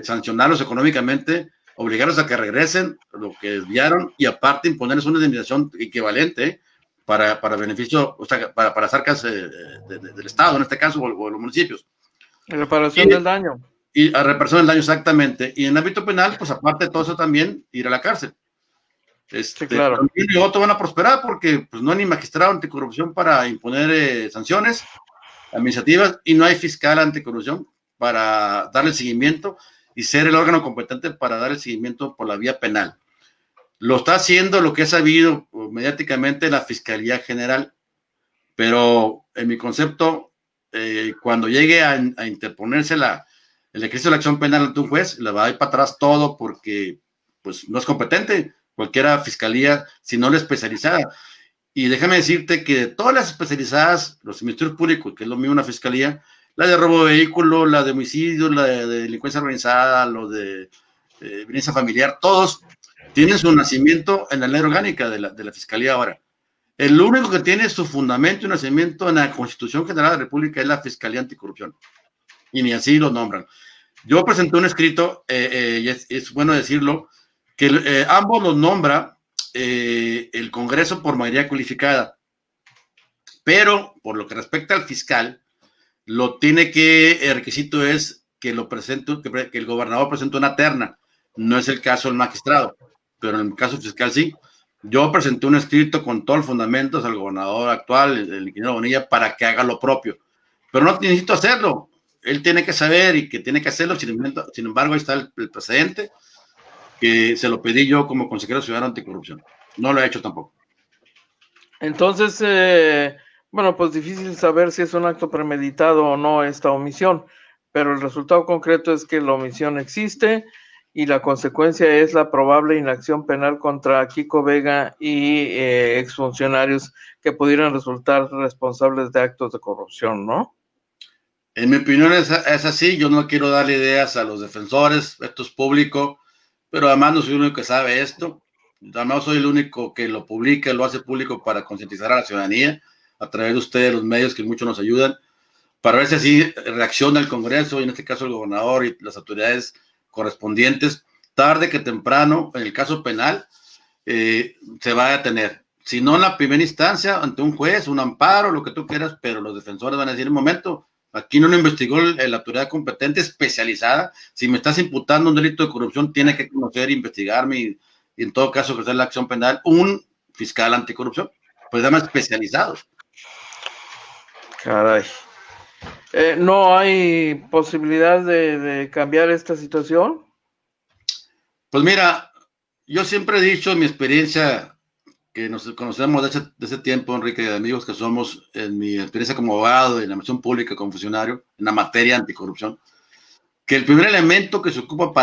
sancionarlos económicamente, obligarlos a que regresen lo que desviaron y aparte imponerles una indemnización equivalente para beneficio, o sea, para las arcas del Estado, en este caso, o de los municipios. Reparación del daño. Y a reparación del daño, exactamente. Y en el ámbito penal, pues aparte de todo eso también, ir a la cárcel. Sí, claro. Y otro van a prosperar porque pues, no hay ni magistrado anticorrupción para imponer sanciones administrativas y no hay fiscal anticorrupción para darle seguimiento y ser el órgano competente para dar el seguimiento por la vía penal. Lo está haciendo, lo que he sabido mediáticamente, la Fiscalía General, pero en mi concepto, cuando llegue a interponerse el ejercicio de la acción penal ante un juez, le va a ir para atrás todo porque pues, no es competente cualquiera fiscalía, sino la especializada. Y déjame decirte que de todas las especializadas, los ministerios públicos, que es lo mismo una fiscalía, la de robo de vehículo, la de homicidio, la de delincuencia organizada, lo de violencia familiar, todos tienen su nacimiento en la ley orgánica de la fiscalía ahora. El único que tiene su fundamento y nacimiento en la Constitución General de la República es la Fiscalía Anticorrupción. Y ni así lo nombran. Yo presenté un escrito, y es bueno decirlo, que ambos los nombra el Congreso por mayoría cualificada, pero por lo que respecta al fiscal, el requisito es que lo presente, que el gobernador presente una terna. No es el caso del magistrado, pero en el caso fiscal sí. Yo presenté un escrito con todos los fundamentos al gobernador actual, el ingeniero Bonilla, para que haga lo propio, pero no necesito hacerlo. Él tiene que saber y que tiene que hacerlo. Sin embargo, ahí está el precedente, que se lo pedí yo como consejero ciudadano anticorrupción. No lo he hecho tampoco. Entonces, bueno, pues difícil saber si es un acto premeditado o no esta omisión, pero el resultado concreto es que la omisión existe y la consecuencia es la probable inacción penal contra Kiko Vega y exfuncionarios que pudieran resultar responsables de actos de corrupción, ¿no? En mi opinión es así. Yo no quiero darle ideas a los defensores, esto es público, pero además no soy el único que sabe esto. Además soy el único que lo publica, lo hace público para concientizar a la ciudadanía a través de ustedes, los medios que mucho nos ayudan, para ver si así reacciona el Congreso y en este caso el gobernador y las autoridades correspondientes. Tarde que temprano, en el caso penal, se va a detener. Si no en la primera instancia, ante un juez, un amparo, lo que tú quieras, pero los defensores van a decir: un momento, aquí no lo investigó la autoridad competente especializada. Si me estás imputando un delito de corrupción, tiene que conocer e investigarme y en todo caso ejercer la acción penal un fiscal anticorrupción, pues además especializados. Caray. ¿No hay posibilidad de cambiar esta situación? Pues mira, yo siempre he dicho en mi experiencia, que nos conocemos de ese tiempo, Enrique, de amigos que somos, en mi experiencia como abogado, en la administración pública, como funcionario, en la materia anticorrupción, que el primer elemento que se ocupa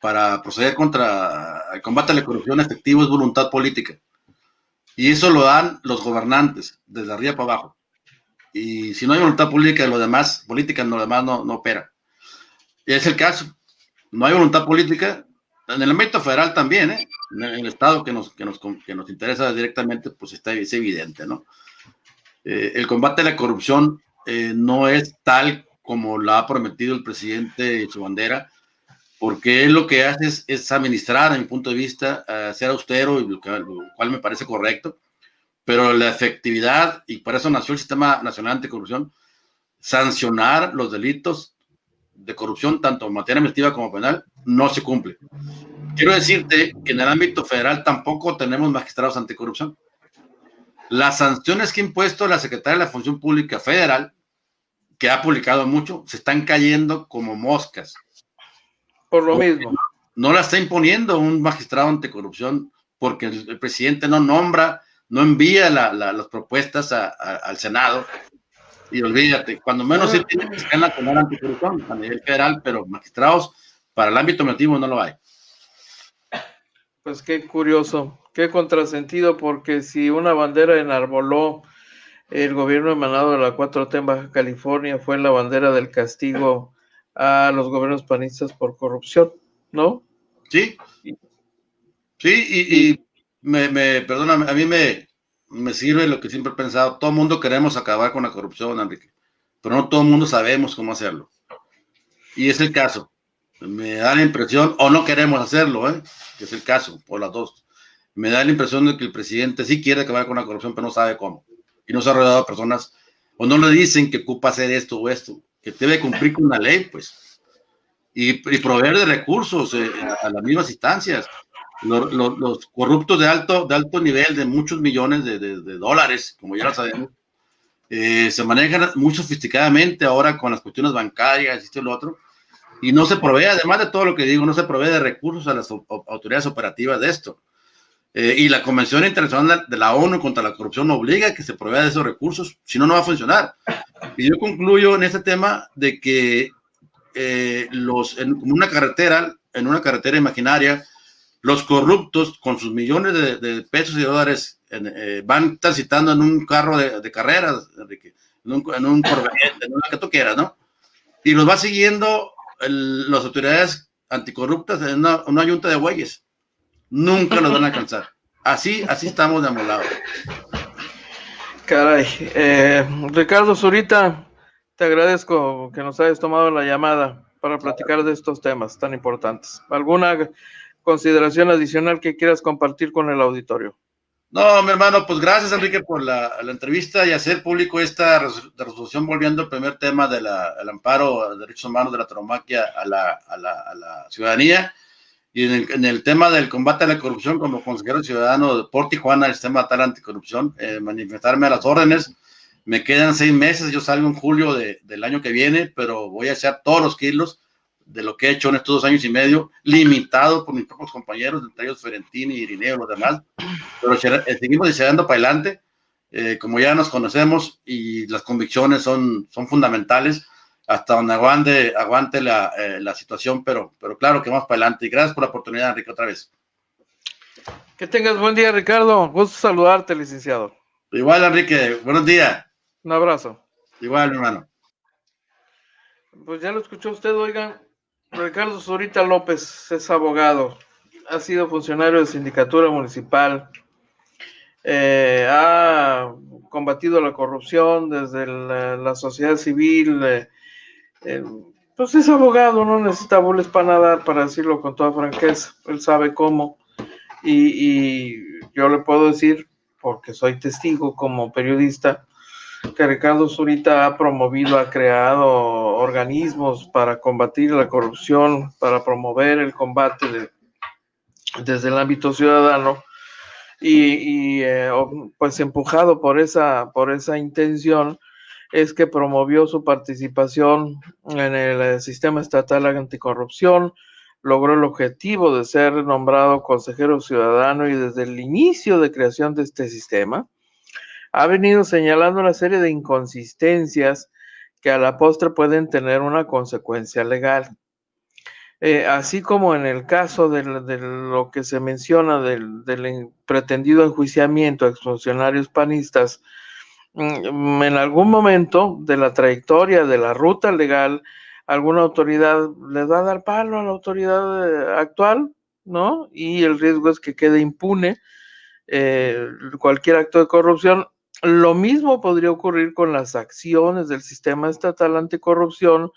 para proceder contra el combate a la corrupción efectivo es voluntad política. Y eso lo dan los gobernantes, desde arriba para abajo. Y si no hay voluntad política, lo demás no opera. Y es el caso. No hay voluntad política. En el ámbito federal también, en el estado que nos interesa directamente, pues es evidente, ¿no? El combate a la corrupción no es tal como lo ha prometido el presidente y su bandera, porque él lo que hace es administrar, a mi punto de vista, ser austero, y lo cual me parece correcto, pero la efectividad, y para eso nació el Sistema Nacional Anticorrupción, sancionar los delitos de corrupción, tanto en materia administrativa como penal, no se cumple. Quiero decirte que en el ámbito federal tampoco tenemos magistrados anticorrupción. Las sanciones que ha impuesto la Secretaría de la Función Pública Federal, que ha publicado mucho, se están cayendo como moscas. Por lo mismo. No la está imponiendo un magistrado anticorrupción porque el presidente no nombra, no envía las propuestas al Senado. Y olvídate, cuando menos se tiene que estar en la anticorrupción a nivel federal, pero magistrados para el ámbito administrativo no lo hay. Pues qué curioso, qué contrasentido, porque si una bandera enarboló el gobierno emanado de la 4T en Baja California fue la bandera del castigo a los gobiernos panistas por corrupción, ¿no? Sí, sí, y perdóname, a mí me sirve lo que siempre he pensado. Todo el mundo queremos acabar con la corrupción, Enrique, pero no todo el mundo sabemos cómo hacerlo. Y es el caso. Me da la impresión, o no queremos hacerlo, que es el caso, por las dos. Me da la impresión de que el presidente sí quiere acabar con la corrupción, pero no sabe cómo. Y no se ha rodeado de personas, o no le dicen que ocupa hacer esto o esto, que debe cumplir con la ley, pues. Y proveer de recursos a las mismas instancias. Los corruptos de alto nivel, de muchos millones de dólares, como ya lo sabemos, se manejan muy sofisticadamente ahora con las cuestiones bancarias y esto y lo otro, y no se provee, además de todo lo que digo, no se provee de recursos a las autoridades operativas de esto. Y la Convención Internacional de la ONU contra la Corrupción obliga a que se provea de esos recursos, si no, no va a funcionar. Y yo concluyo en este tema de que en una carretera imaginaria, los corruptos con sus millones de pesos y dólares van transitando en un carro de carreras, Enrique, en un Corvette, en una que tú quieras, ¿no? Y los va siguiendo las autoridades anticorruptas en una yunta de bueyes. Nunca los van a alcanzar. Así estamos de amolados. Caray. Ricardo Zurita, te agradezco que nos hayas tomado la llamada para platicar de estos temas tan importantes. ¿Alguna consideración adicional que quieras compartir con el auditorio? No, mi hermano, pues gracias, Enrique, por la entrevista y hacer público esta resolución, volviendo al primer tema del amparo a derechos humanos de la tauromaquia a la ciudadanía. Y en el tema del combate a la corrupción, como consejero ciudadano por Tijuana, el sistema tal anticorrupción, manifestarme a las órdenes. Me quedan 6 meses, yo salgo en julio del año que viene, pero voy a echar todos los kilos de lo que he hecho en estos 2 años y medio, limitado por mis propios compañeros, entre ellos Ferentini, Irineo y los demás, pero seguimos echando para adelante, como ya nos conocemos y las convicciones son fundamentales, hasta donde aguante la situación, pero claro que vamos para adelante. Y gracias por la oportunidad, Enrique, otra vez. Que tengas buen día, Ricardo. Gusto saludarte, licenciado. Igual, Enrique, buenos días. Un abrazo. Igual, mi hermano. Pues ya lo escuchó usted, oigan. Ricardo Zurita López es abogado, ha sido funcionario de sindicatura municipal, ha combatido la corrupción desde la sociedad civil, pues es abogado, no necesita bules para nadar, para decirlo con toda franqueza, él sabe cómo, y yo le puedo decir, porque soy testigo como periodista, que Ricardo Zurita ha promovido, ha creado organismos para combatir la corrupción, para promover el combate desde el ámbito ciudadano, y pues empujado por esa intención es que promovió su participación en el sistema estatal anticorrupción, logró el objetivo de ser nombrado consejero ciudadano, y desde el inicio de creación de este sistema ha venido señalando una serie de inconsistencias que a la postre pueden tener una consecuencia legal. Así como en el caso de lo que se menciona del pretendido enjuiciamiento a exfuncionarios panistas, en algún momento de la trayectoria de la ruta legal, alguna autoridad le va a dar palo a la autoridad actual, ¿no? Y el riesgo es que quede impune cualquier acto de corrupción. Lo mismo podría ocurrir con las acciones del sistema estatal anticorrupción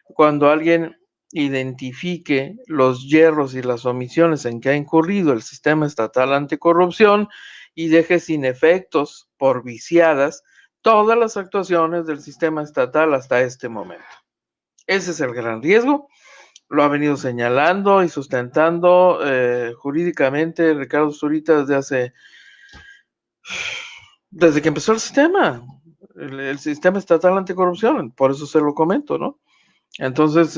cuando alguien identifique los yerros y las omisiones en que ha incurrido el sistema estatal anticorrupción y deje sin efectos por viciadas todas las actuaciones del sistema estatal hasta este momento. Ese es el gran riesgo. Lo ha venido señalando y sustentando jurídicamente Ricardo Zurita desde que empezó el sistema estatal anticorrupción, por eso se lo comento, ¿no? Entonces,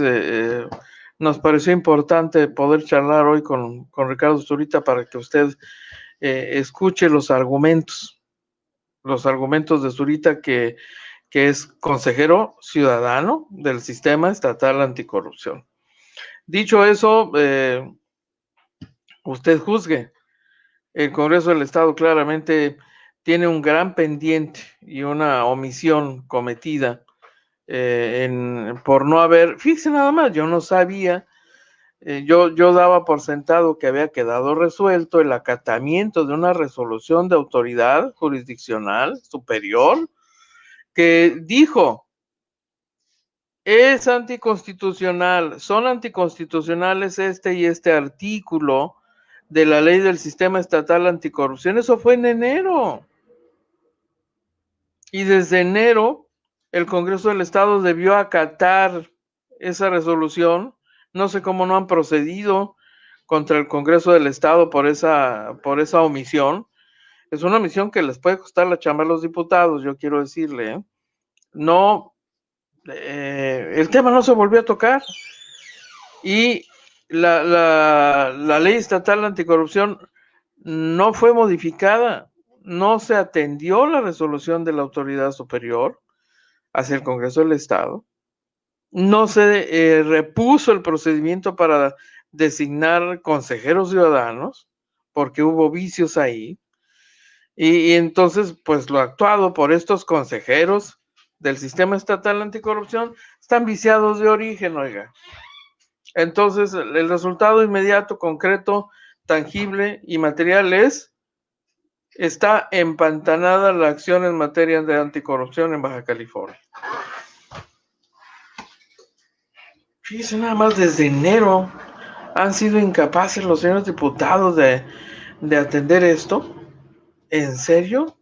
nos pareció importante poder charlar hoy con Ricardo Zurita para que usted escuche los argumentos de Zurita, que es consejero ciudadano del Sistema Estatal Anticorrupción. Dicho eso, usted juzgue. El Congreso del Estado claramente tiene un gran pendiente y una omisión cometida por no haber, fíjese nada más, yo no sabía, yo daba por sentado que había quedado resuelto el acatamiento de una resolución de autoridad jurisdiccional superior que dijo: es anticonstitucional, son anticonstitucionales este y este artículo de la ley del Sistema Estatal Anticorrupción. Eso fue en enero. Y desde enero el Congreso del Estado debió acatar esa resolución. No sé cómo no han procedido contra el Congreso del Estado por esa omisión. Es una omisión que les puede costar la chamba a los diputados, yo quiero decirle, ¿eh? No, el tema no se volvió a tocar. Y la ley estatal anticorrupción no fue modificada, no se atendió la resolución de la autoridad superior hacia el Congreso del Estado, no se repuso el procedimiento para designar consejeros ciudadanos, porque hubo vicios ahí, y entonces, pues lo actuado por estos consejeros del Sistema Estatal Anticorrupción están viciados de origen, oiga. Entonces, el resultado inmediato, concreto, tangible y material está empantanada la acción en materia de anticorrupción en Baja California. Fíjense nada más, desde enero han sido incapaces los señores diputados de atender esto. ¿En serio?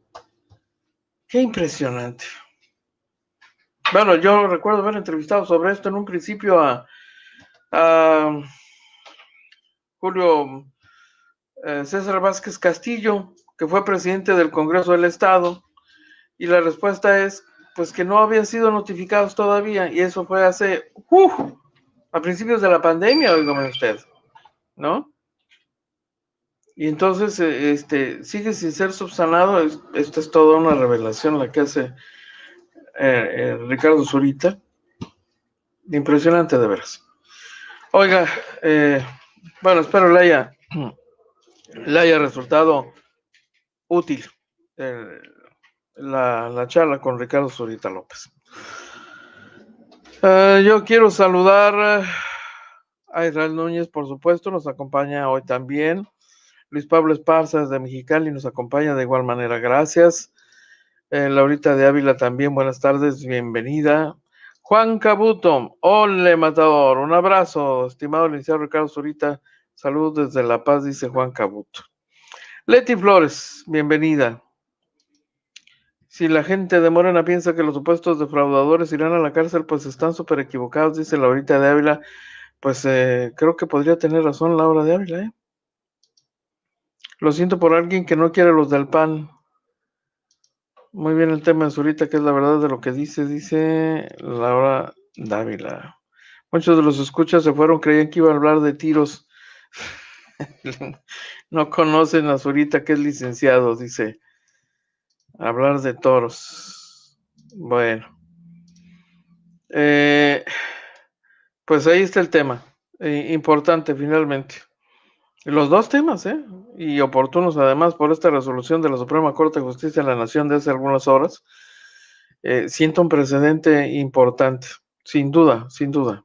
Qué impresionante. Bueno, yo recuerdo haber entrevistado sobre esto en un principio a Julio César Vázquez Castillo, que fue presidente del Congreso del Estado, y la respuesta es pues que no habían sido notificados todavía, y eso fue a principios de la pandemia, oígame usted, ¿no? Y entonces sigue sin ser subsanado. Esto es toda una revelación la que hace Ricardo Zurita. Impresionante, de veras. Oiga, bueno, espero le haya resultado útil la charla con Ricardo Zurita López. Yo quiero saludar a Israel Núñez, por supuesto, nos acompaña hoy también. Luis Pablo Esparza desde Mexicali nos acompaña de igual manera, gracias. Laurita de Ávila también, buenas tardes, bienvenida. Juan Cabuto, ole matador, un abrazo, estimado licenciado Ricardo Zurita, saludos desde La Paz, dice Juan Cabuto. Leti Flores, bienvenida. Si la gente de Morena piensa que los supuestos defraudadores irán a la cárcel, pues están súper equivocados, dice Laurita de Ávila. Pues creo que podría tener razón Laura de Ávila, Lo siento por alguien que no quiere los del PAN. Muy bien el tema de Zurita, que es la verdad de lo que dice Laura Dávila. Muchos de los escuchas se fueron, creían que iba a hablar de tiros. No conocen a Zurita, que es licenciado, dice. Hablar de toros. Bueno. Pues ahí está el tema. Importante, finalmente. Los dos temas, y oportunos además por esta resolución de la Suprema Corte de Justicia de la Nación de hace algunas horas. Siento un precedente importante, sin duda, sin duda.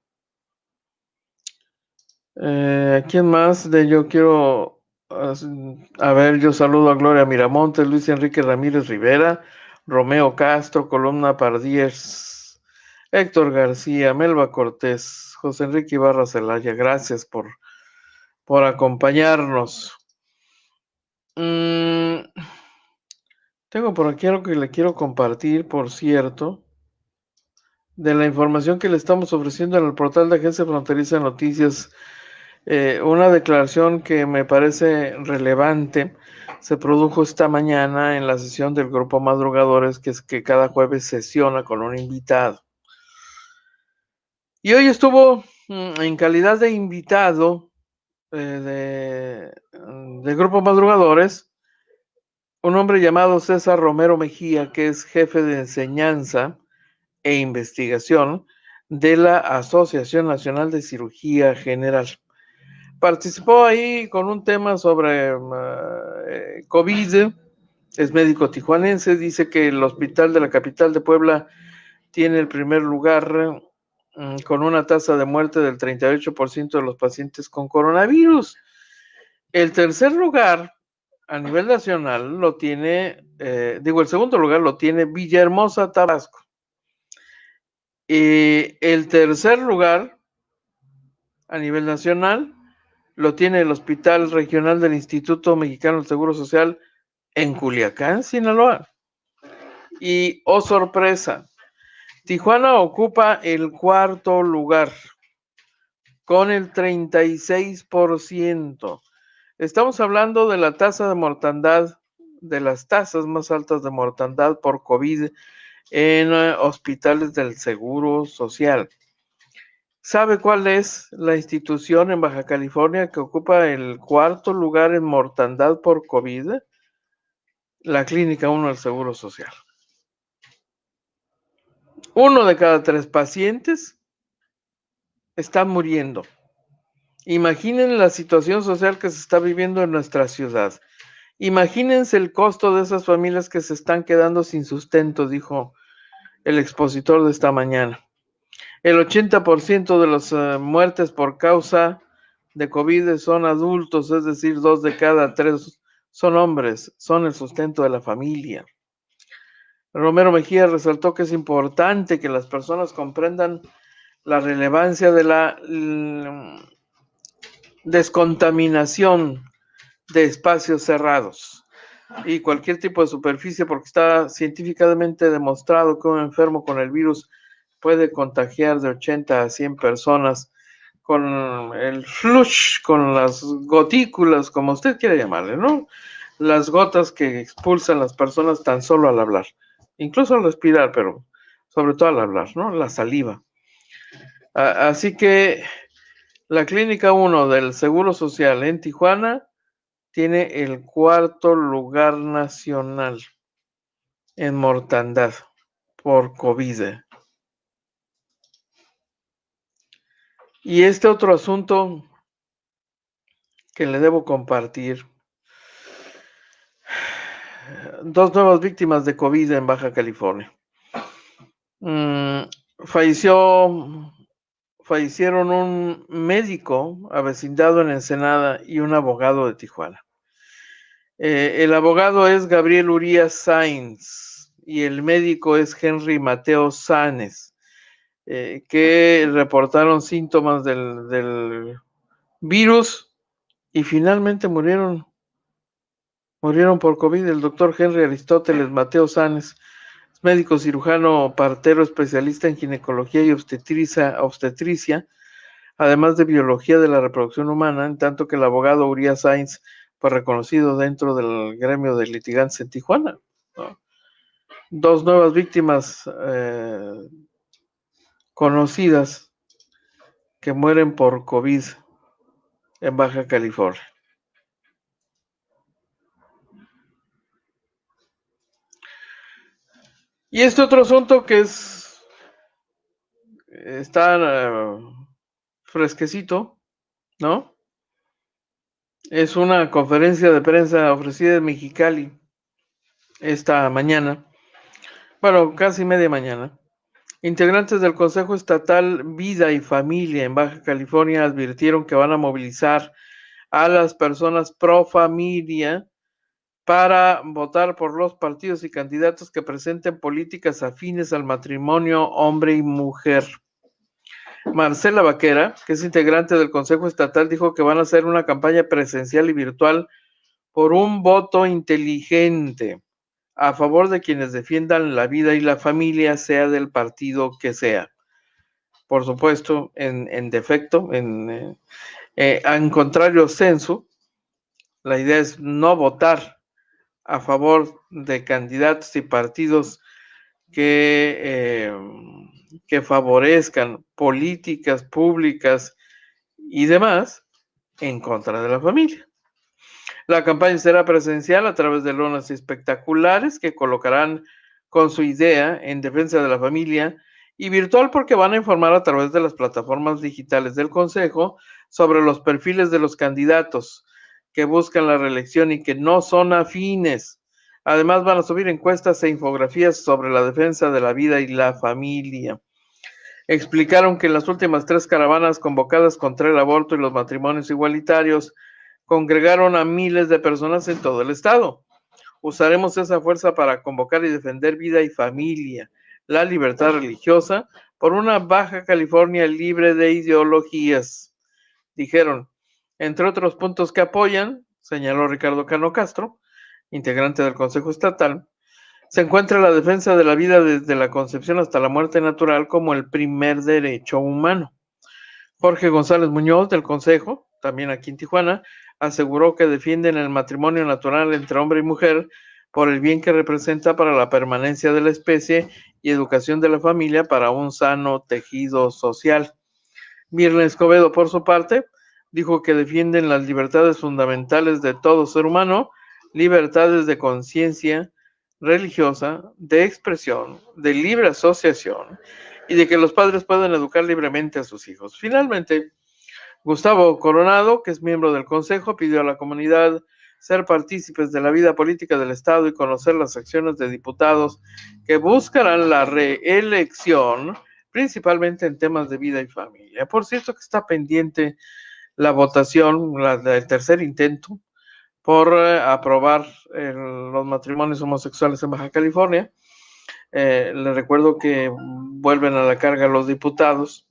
¿Quién más? Yo quiero, yo saludo a Gloria Miramontes, Luis Enrique Ramírez Rivera, Romeo Castro, Columna Pardíez, Héctor García, Melba Cortés, José Enrique Ibarra Celaya, gracias por acompañarnos. Tengo por aquí algo que le quiero compartir, por cierto, de la información que le estamos ofreciendo en el portal de Agencia Fronteriza de Noticias. Una declaración que me parece relevante se produjo esta mañana en la sesión del Grupo Madrugadores, que es que cada jueves sesiona con un invitado. Y hoy estuvo en calidad de invitado de Grupo Madrugadores, un hombre llamado César Romero Mejía, que es jefe de enseñanza e investigación de la Asociación Nacional de Cirugía General. Participó ahí con un tema sobre COVID, es médico tijuanense, dice que el hospital de la capital de Puebla tiene el primer lugar con una tasa de muerte del 38% de los pacientes con coronavirus. El tercer lugar a nivel nacional lo tiene, el segundo lugar lo tiene Villahermosa, Tabasco. El tercer lugar a nivel nacional lo tiene el Hospital Regional del Instituto Mexicano del Seguro Social en Culiacán, Sinaloa. Y, oh sorpresa, Tijuana ocupa el cuarto lugar con el 36%. Estamos hablando de la tasa de mortandad, de las tasas más altas de mortandad por COVID en hospitales del Seguro Social. ¿Sabe cuál es la institución en Baja California que ocupa el cuarto lugar en mortandad por COVID? La Clínica 1 del Seguro Social. 1 de cada 3 pacientes está muriendo. Imaginen la situación social que se está viviendo en nuestra ciudad. Imagínense el costo de esas familias que se están quedando sin sustento, dijo el expositor de esta mañana. El 80% de las muertes por causa de COVID son adultos, es decir, 2 de cada 3 son hombres, son el sustento de la familia. Romero Mejía resaltó que es importante que las personas comprendan la relevancia de la descontaminación de espacios cerrados y cualquier tipo de superficie, porque está científicamente demostrado que un enfermo con el virus puede contagiar de 80 a 100 personas con el flush, con las gotículas, como usted quiera llamarle, ¿no? Las gotas que expulsan las personas tan solo al hablar, incluso al respirar, pero sobre todo al hablar, ¿no? La saliva. Así que la Clínica 1 del Seguro Social en Tijuana tiene el cuarto lugar nacional en mortandad por COVID. Y este otro asunto que le debo compartir. 2 nuevas víctimas de COVID en Baja California. Fallecieron un médico avecindado en Ensenada y un abogado de Tijuana. El abogado es Gabriel Urías Sainz y el médico es Henry Mateo Sanes, que reportaron síntomas del virus y finalmente murieron por COVID. El doctor Henry Aristóteles Mateo Sanes, médico cirujano partero, especialista en ginecología y obstetricia, además de biología de la reproducción humana, en tanto que el abogado Urías Sainz fue reconocido dentro del gremio de litigantes en Tijuana, ¿no? 2 nuevas víctimas conocidas que mueren por COVID en Baja California. Y este otro asunto que está fresquecito, ¿no? Es una conferencia de prensa ofrecida en Mexicali esta mañana, bueno, casi media mañana. Integrantes del Consejo Estatal Vida y Familia en Baja California advirtieron que van a movilizar a las personas pro familia para votar por los partidos y candidatos que presenten políticas afines al matrimonio hombre y mujer. Marcela Vaquera, que es integrante del Consejo Estatal, dijo que van a hacer una campaña presencial y virtual por un voto inteligente a favor de quienes defiendan la vida y la familia, sea del partido que sea. Por supuesto, en defecto, en contrario censo, la idea es no votar a favor de candidatos y partidos que que favorezcan políticas públicas y demás en contra de la familia. La campaña será presencial a través de lonas espectaculares que colocarán con su idea en defensa de la familia y virtual porque van a informar a través de las plataformas digitales del Consejo sobre los perfiles de los candidatos que buscan la reelección y que no son afines. Además van a subir encuestas e infografías sobre la defensa de la vida y la familia. Explicaron que en las últimas 3 caravanas convocadas contra el aborto y los matrimonios igualitarios congregaron a miles de personas en todo el estado. Usaremos esa fuerza para convocar y defender vida y familia, la libertad religiosa, por una Baja California libre de ideologías, dijeron. Entre otros puntos que apoyan, señaló Ricardo Cano Castro, integrante del Consejo Estatal, se encuentra la defensa de la vida desde la concepción hasta la muerte natural como el primer derecho humano. Jorge González Muñoz, del Consejo, también aquí en Tijuana, aseguró que defienden el matrimonio natural entre hombre y mujer por el bien que representa para la permanencia de la especie y educación de la familia para un sano tejido social. Mirna Escobedo, por su parte, dijo que defienden las libertades fundamentales de todo ser humano, libertades de conciencia religiosa, de expresión, de libre asociación y de que los padres puedan educar libremente a sus hijos. Finalmente, Gustavo Coronado, que es miembro del Consejo, pidió a la comunidad ser partícipes de la vida política del Estado y conocer las acciones de diputados que buscarán la reelección, principalmente en temas de vida y familia. Por cierto que está pendiente la votación, el tercer intento, por aprobar los matrimonios homosexuales en Baja California. Les recuerdo que vuelven a la carga los diputados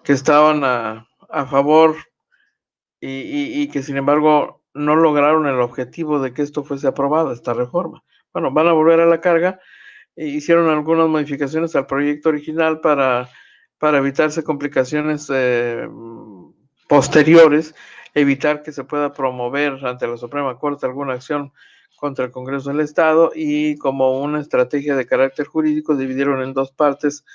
que estaban a favor y que sin embargo no lograron el objetivo de que esto fuese aprobado, esta reforma. Bueno, van a volver a la carga. Hicieron algunas modificaciones al proyecto original para evitarse complicaciones posteriores, evitar que se pueda promover ante la Suprema Corte alguna acción contra el Congreso del Estado, y como una estrategia de carácter jurídico dividieron en 2 partes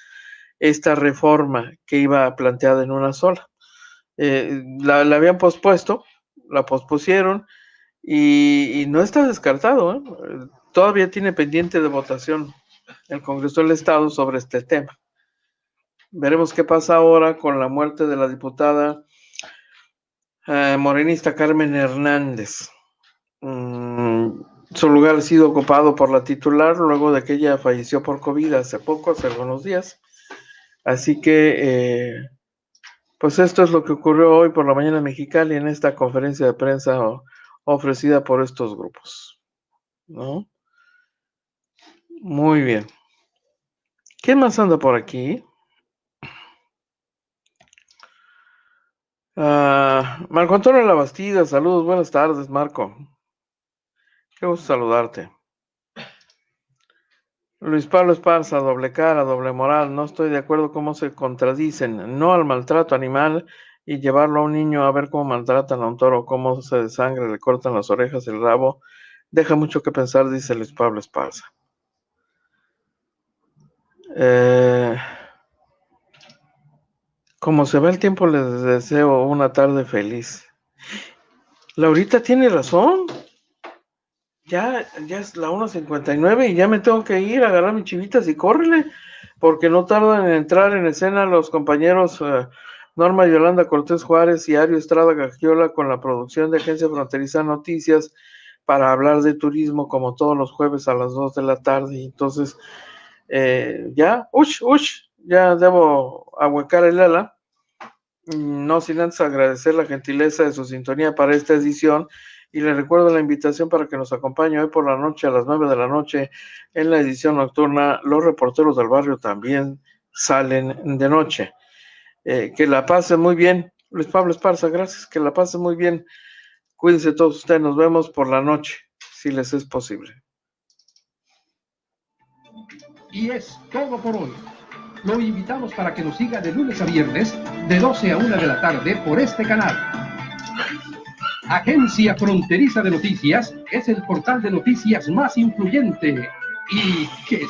esta reforma que iba planteada en una sola. La habían pospuesto, la pospusieron y no está descartado, todavía tiene pendiente de votación el Congreso del Estado sobre este tema. Veremos qué pasa ahora con la muerte de la diputada morenista Carmen Hernández. Su lugar ha sido ocupado por la titular luego de que ella falleció por COVID hace algunos días. Así que, pues esto es lo que ocurrió hoy por la mañana en Mexicali en esta conferencia de prensa ofrecida por estos grupos, ¿no? Muy bien. ¿Quién más anda por aquí? Marco Antonio Labastida, saludos, buenas tardes, Marco. Qué gusto saludarte. Luis Pablo Esparza, doble cara, doble moral, no estoy de acuerdo cómo se contradicen, no al maltrato animal y llevarlo a un niño a ver cómo maltratan a un toro, cómo se desangra, le cortan las orejas, el rabo, deja mucho que pensar, dice Luis Pablo Esparza. Como se va el tiempo, les deseo una tarde feliz. Laurita tiene razón. Ya es la 1:59 y ya me tengo que ir a agarrar mis chivitas y córrele, porque no tardan en entrar en escena los compañeros Norma Yolanda Cortés Juárez y Ario Estrada Gagiola con la producción de Agencia Fronteriza Noticias para hablar de turismo como todos los jueves a las 2 de la tarde. Entonces, ya debo ahuecar el ala. No sin antes agradecer la gentileza de su sintonía para esta edición, y les recuerdo la invitación para que nos acompañe hoy por la noche a las 9 de la noche en la edición nocturna. Los reporteros del barrio también salen de noche. Que la pasen muy bien. Luis Pablo Esparza, gracias, que la pasen muy bien. Cuídense todos ustedes, nos vemos por la noche, si les es posible. Y es todo por hoy. Lo invitamos para que nos siga de lunes a viernes, de 12 a 1 de la tarde por este canal. Agencia Fronteriza de Noticias es el portal de noticias más influyente y que